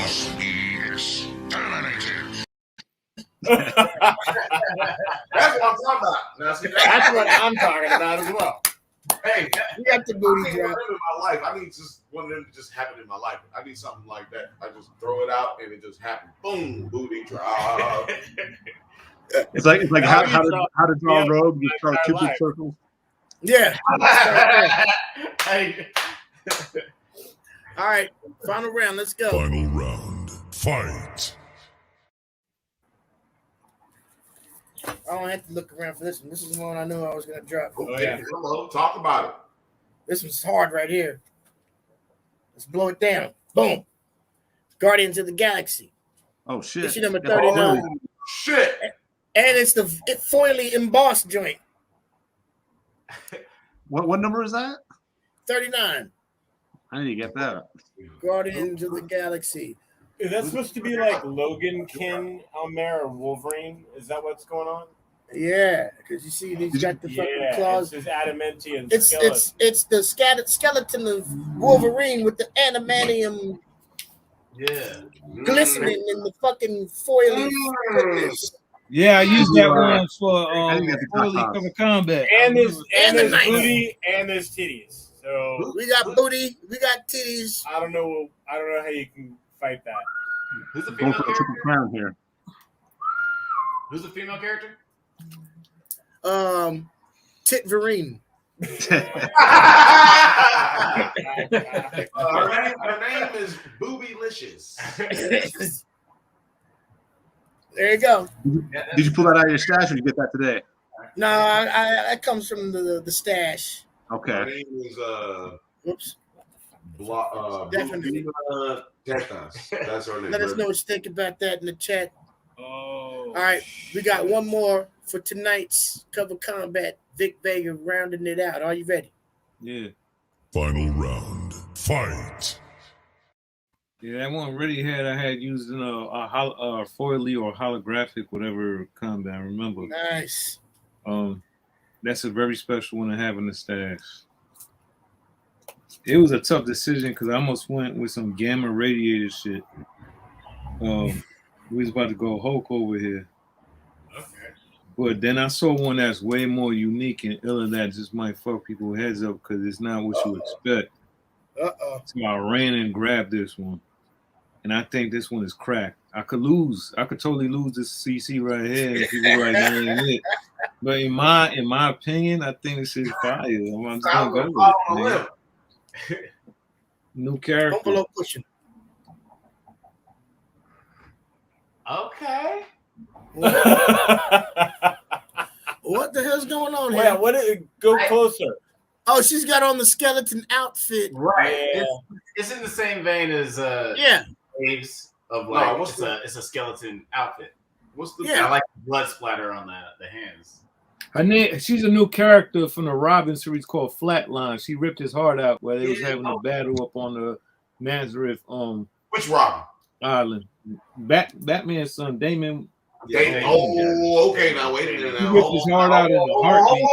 Nemesis is terminated. That's what I'm talking about. Now, see, That's what I'm talking about as well. hey, We got the I booty need drop. one of them in my life. I need just one of them to just happen in my life. I need something like that. I just throw it out and it just happens. Boom, booty drop. It's like how to draw Yeah. a road. You start Entire Cupid life. circles. Yeah. Hey. All right. Final round. Let's go. Final round. Fight. I don't have to look around for this one. This is the one I knew I was gonna drop. Okay, yeah. come on, talk about it. This one's hard right here. Let's blow it down. Boom. Guardians of the Galaxy. Oh shit! Issue number Yeah, 39. really? Shit. And it's the foily embossed joint. What number is that? 39. I need to get that. Guardians of the Galaxy. Is that supposed to be like Logan Kin Almer or Wolverine? Is that what's going on? Yeah, because you see he's got the fucking Yeah, claws. it's his adamantium It's the skeleton of Wolverine with the adamantium Yeah. glistening in the fucking foily goodness. Yeah, I used that one for I think that's a early top cover combat. And his And the knife. booty and his titties. So We got booty, we got titties. I don't know how you can fight that. Who's the Go female for the triple character? crown here. Who's the female character? Titverine. Her name is Boobylicious. There you go. Did you pull that out of your stash, or did you get that today? No, that comes from the stash. Her Okay. name is Whoops. Boobylicious. Definitely. That's her name. Let us know what you think about that in the chat. Oh. All right, we got one more for tonight's cover combat. Vic Vega rounding it out. Are you ready? Yeah. Final round. Fight. Yeah, that one really I had used in a foily or holographic, whatever combat, I remember. Nice. That's a very special one to have in the stash. It was a tough decision because I almost went with some gamma radiated shit. We was about to go Hulk over here. Okay. But then I saw one that's way more unique and ill that just might fuck people's heads up because it's not what you expect. Uh-oh. So I ran and grabbed this one. And I think this one is cracked. I could lose. I could totally lose this CC right here. If people like that ain't it. But in my opinion, I think this is fire. I'm just gonna go with it. New character. Envelope pushing. Okay. What the hell's going on Yeah, here? go closer. Oh, she's got on the skeleton outfit. Right. Yeah. It's in the same vein as Yeah. Waves of like what's it's a skeleton outfit. What's the Yeah. I like the blood splatter on the hands. She's a new character from the Robin series called Flatline. She ripped his heart out while they was having a battle up on the Nazareth which Robin? Island. Batman's son Damon. Okay, now wait a minute. He Now. ripped his heart out in a heartbeat.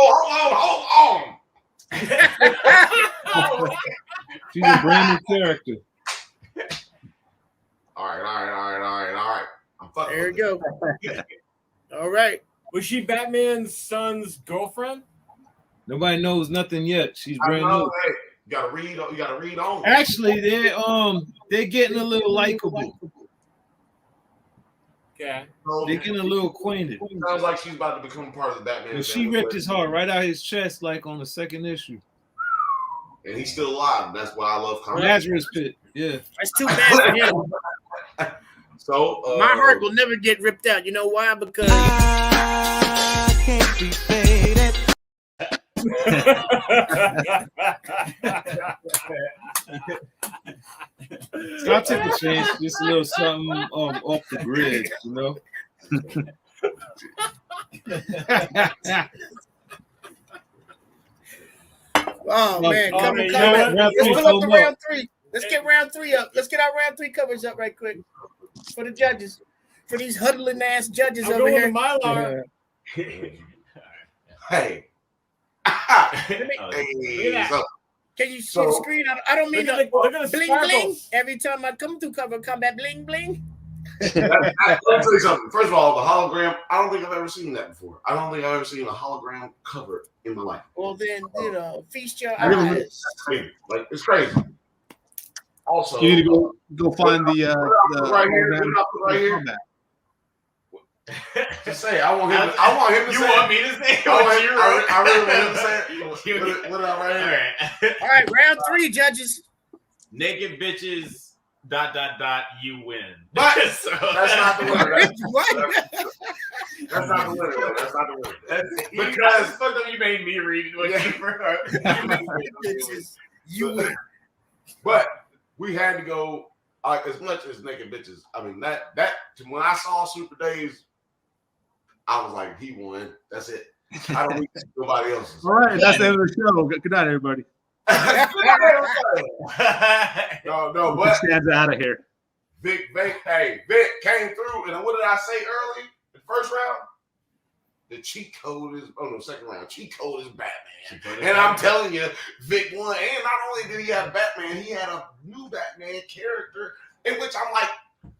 Hold on. She's a brand new character. All right. I'm fucking. There you go. All right. Was she Batman's son's girlfriend? Nobody knows nothing yet. She's I brand know, new. hey, you gotta read on. Actually, they're getting a little likable. Okay. They're getting a little acquainted. Sounds like she's about to become part of the Batman. But she ripped his heart right out his chest, like on the second issue. And he's still alive. That's why I love comics. Lazarus Pit. Yeah. That's too bad for him. So My heart will never get ripped out. You know why? Because I can't be faded. So I'll take a chance, just a little something off the grid, you know. oh man, come man, on, you know what? let's Round pull up three, to round three. Let's get round three up. Let's get our round three covers up right quick for the judges, for these huddling ass judges I'm over going here. to Mylar. Hey. Oh, Hey, so Can you see the screen? I don't mean Look at the bling bling. sparkles. Every time I come through cover combat, bling bling. Let me tell you something. First of all, the hologram, I don't think I've ever seen that before. I don't think I've ever seen a hologram cover in my life. Well, then, feast your Really? eyes. That's crazy. Like, it's crazy. Also, You need to go find the right here. Right here. Just say, I want him to say. You want me to say? I really want him to say it. What up right here? All right, round 3, judges. Naked bitches. ... You win. But So, that's not the winner. What? That's not the winner. That's not the winner. Because fuck up, you made me read it. What Bitches, you win. But we had to go as much as naked bitches. I mean that when I saw Super Days, I was like, he won. That's it. I don't need nobody else's. All right, that's the end of the show. Good night, everybody. No, but stands out of here. Vic came through, and what did I say early? The first round, the cheat code is second round. Cheat code is Batman, and I'm telling you, Vic won. And not only did he have Batman, he had a new Batman character, in which I'm like,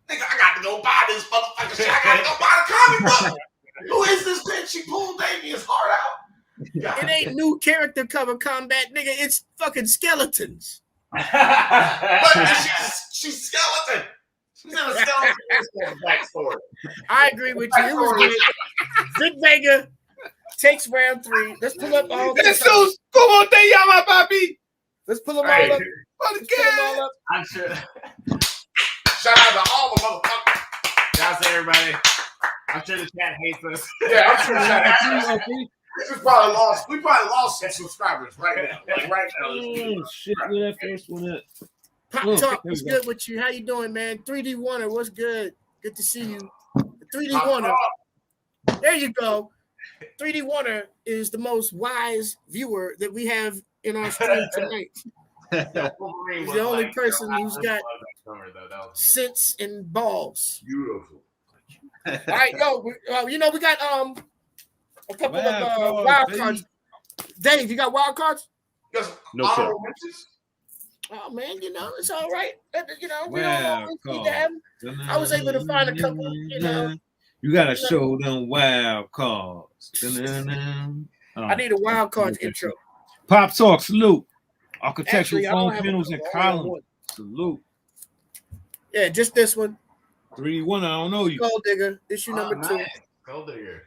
nigga, I got to go buy this motherfucker shit. I got to go buy the comic book. Who is this bitch? She pulled Damien's heart out. It ain't new character cover combat, nigga. It's fucking skeletons. But she's skeleton. She's in a skeleton backstory. I agree with you. It was good. Vic Vega takes round 3. Let's pull up all the Let's pull them all up. I'm sure. Shout out to all the motherfuckers. Shout out to everybody. I'm sure the chat hates us. Yeah, I'm sure the chat hates us. We probably lost some subscribers right now. Like right now. Oh shit! Where that first one at? Pop Talk, what's good with you? How you doing, man? 3D Warner, what's good? Good to see you. 3D Warner. There you go. 3D Warner is the most wise viewer that we have in our stream tonight. He's the only person who's got sense and balls. Beautiful. All right, we got a couple of wild cards. Dave, you got wild cards? Yes. No, sir. Oh man, it's all right. We don't Wild always need to have them. I was able to find a couple. You gotta show them wild cards. I need a wild cards intro. Pop Talk, salute. Architectural Actually, I don't foam have a panels and couple. I only have columns. Salute. Yeah, just this one. 3D1, I don't know you. Gold Digger, issue number 2. Gold Digger.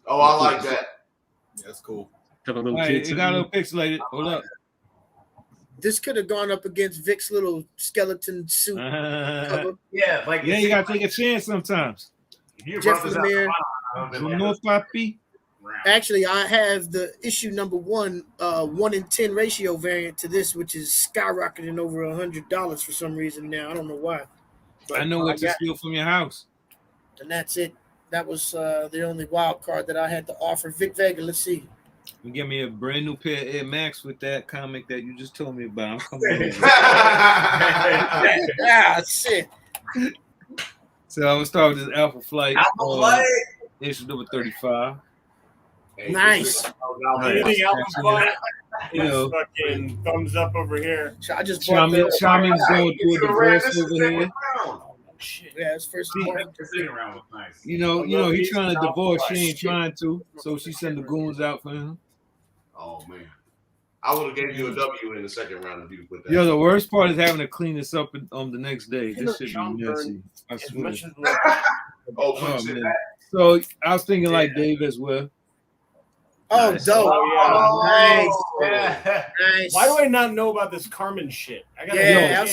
Oh, I like that. That's cool. Hey, it got a little pixelated. Hold up. This could have gone up against Vic's little skeleton suit cover. Yeah, like You gotta take a chance sometimes. Jeff Lemire. No papi. Actually, I have the issue number 1, 1 in 10 ratio variant to this, which is skyrocketing over $100 for some reason now. I don't know why. But I know what to steal from your house. And that's it. That was the only wild card that I had to offer. Vic Vega, let's see. You give me a brand new pair of Air Max with that comic that you just told me about. I'm coming over. Shit. So I'm gonna start with this Alpha Flight. Alpha Flight. Issue number 35. Nice. Anything else fun? You know, Fucking thumbs up over here. I just bought Shaman's going through a divorce over here. Shit. Yeah, it's first The second round was nice. You know, he trying to divorce. She ain't trying to, so she send the goons out for him. Oh man, I would have gave you a W in the second round if you put that. Yo, the worst part is having to clean this up the next day. This should be messy. I swear. Man. So I was thinking like Dave as well. Oh, Nice. dope. Oh, Nice. Yeah. Nice. Why do I not know about this Carmen shit? I gotta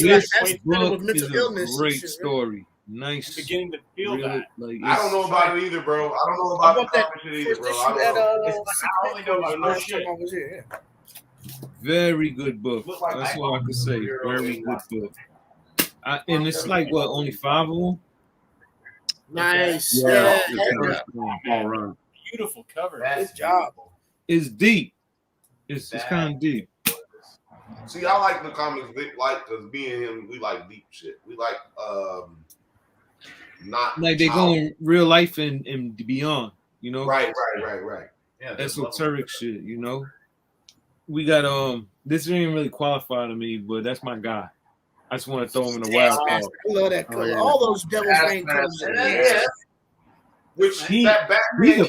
This that's book with mental is illness a and great shit, right? story. Nice. I'm beginning to feel Really, that. like, I don't know about it either, bro. I don't know about the that comic shit either, first bro. issue I don't at know. I only know about no last shit. time I was here. Yeah. Very good book. Look like That's I- all I can say. Very good book. And it's like what, only 5 of them? Nice. Yeah. Yeah. All run. Beautiful cover. Good job. It's deep. It's kind of deep. See, I like the comics Vic like because me and him, we like deep shit. We like not Like they child- going real life and beyond, you know? Right. Yeah, Esoteric shit, you know? we got this didn't really qualify to me, but that's my guy. I just want to throw him in the wild card. I love that color. Oh, yeah. All those Devil's Reign colors. Yeah. Which that Batman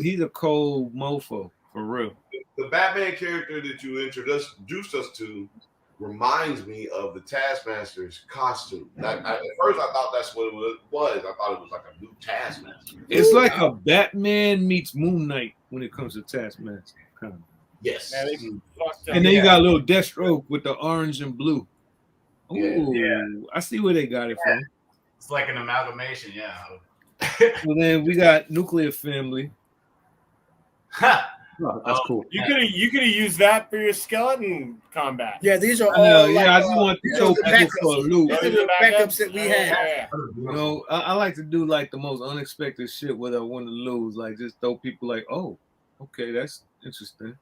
he's a cold mofo for real. The Batman character that you introduced us to reminds me of the Taskmaster's costume. At first, I thought that's what it was. I thought it was like a new Taskmaster. It's like a Batman meets Moon Knight when it comes to Taskmaster. Kind of. Yes. And then you got a little Deathstroke with the orange and blue. Ooh, Yeah. I see where they got it from. It's like an amalgamation, yeah. Well, then we got Nuclear Family. Oh, that's cool. You could have used that for your skeleton combat. Yeah, these are I know, all. I just want to show people for a loop. These are the backups that we had. Yeah. You know, I like to do like the most unexpected shit where I want to lose. Like just throw people like, oh, okay, that's interesting.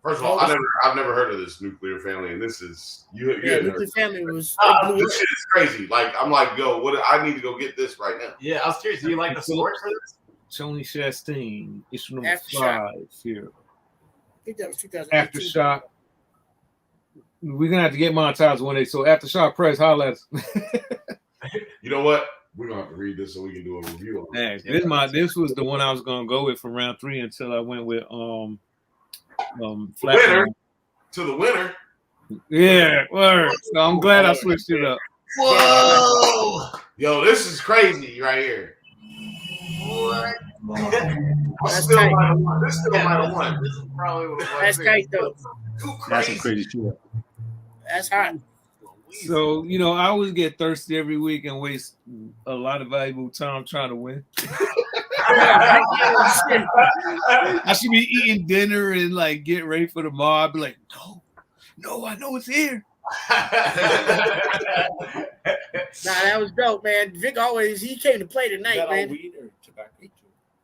First of all, I've never heard of this Nuclear Family, and this is Nuclear Family was. This shit is crazy. Like I'm like, yo, what? I need to go get this right now. Yeah, I was curious. Do you like the sword for this? Tony Chastain, issue number Aftershock. 5 here. I think that was 2018. Aftershock. We're gonna have to get monetized one day. So Aftershock Press, holla at us. You know what? We're gonna have to read this so we can do a review on it. This was the one I was gonna go with from round 3 until I went with winner to the winner. Yeah, word. So I'm glad I switched it up. Whoa! Yo, this is crazy right here. That's still tight. might have won. This still might have won. This is probably what That's tight though. That's some crazy shit. That's hot. So, you know, I always get thirsty every week and waste a lot of valuable time trying to win. I should be eating dinner and like get ready for tomorrow. I'd be like, no, I know it's here. Nah, that was dope, man. Vic he came to play tonight, Is that man. all weed or tobacco?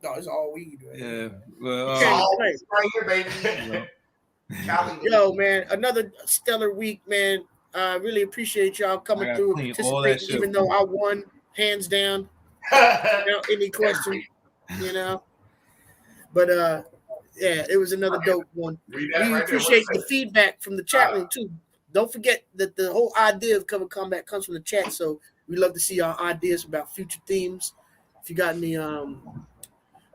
No, it's all weed, man. Yeah. Well, He came to play. Right here, baby. Yo, man, another stellar week, man. Really appreciate y'all coming I through gotta and clean all that participating, shit even though I won hands down. Without any question, you know. But yeah, it was another dope one. We appreciate the feedback from the chat room too. Don't forget that the whole idea of Cover Combat comes from the chat, so we love to see our ideas about future themes. If you got any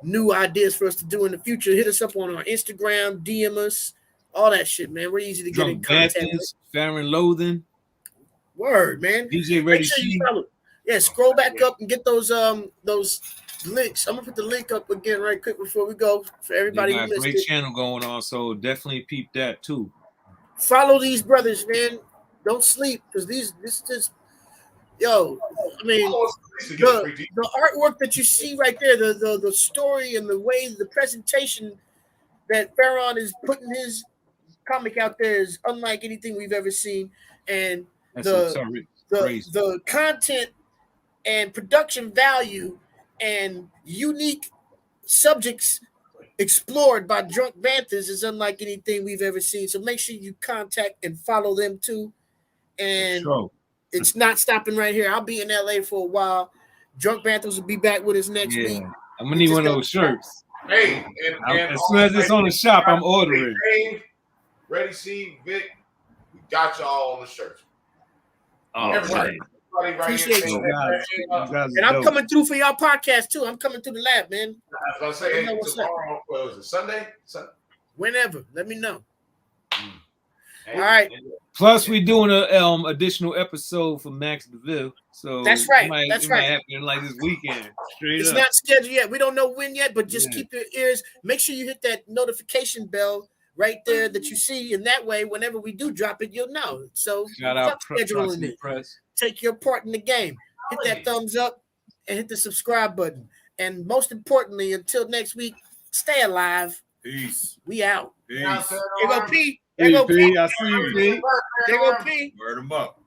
new ideas for us to do in the future, hit us up on our Instagram, DM us, all that shit, man. We're easy to get in Drunk contact with. Banthas, Farron Loathing. Word, man. DJ Make Ready sure you C. follow. Yeah, scroll back up and get those links. I'm gonna put the link up again right quick before we go for everybody They who got a missed great it. channel going on, so definitely peep that too. Follow these brothers, man. Don't sleep because this just yo. I mean, the artwork that you see right there, the story and the way the presentation that Farron is putting his comic out there is unlike anything we've ever seen, and the content and production value and unique subjects explored by Drunk Banthas is unlike anything we've ever seen. So make sure you contact and follow them too. And it's not stopping right here. I'll be in LA for a while. Drunk Banthas will be back with us next week. I'm gonna need one of those shirts. Hey, as soon as it's on the shop, I'm ordering. Ready, see, Vic, we got y'all on the shirts. Oh, everybody right appreciate here. you. And I'm coming through for y'all podcast too. I'm coming to the lab, man. I was gonna say, hey, tomorrow, what was it, Sunday? Whenever, let me know. All right. Plus, we're doing a additional episode for Max DeVille. So that's right. Might happen like this weekend. It's not scheduled yet. We don't know when yet, but just keep your ears. Make sure you hit that notification bell right there that you see, and that way, whenever we do drop it, you'll know. So shout out scheduling it. Press. Take your part in the game. Hit that thumbs up and hit the subscribe button. And most importantly, until next week, stay alive. Peace. We out. Peace. There go P. There go P. I see you, P. There go P. Word 'em up.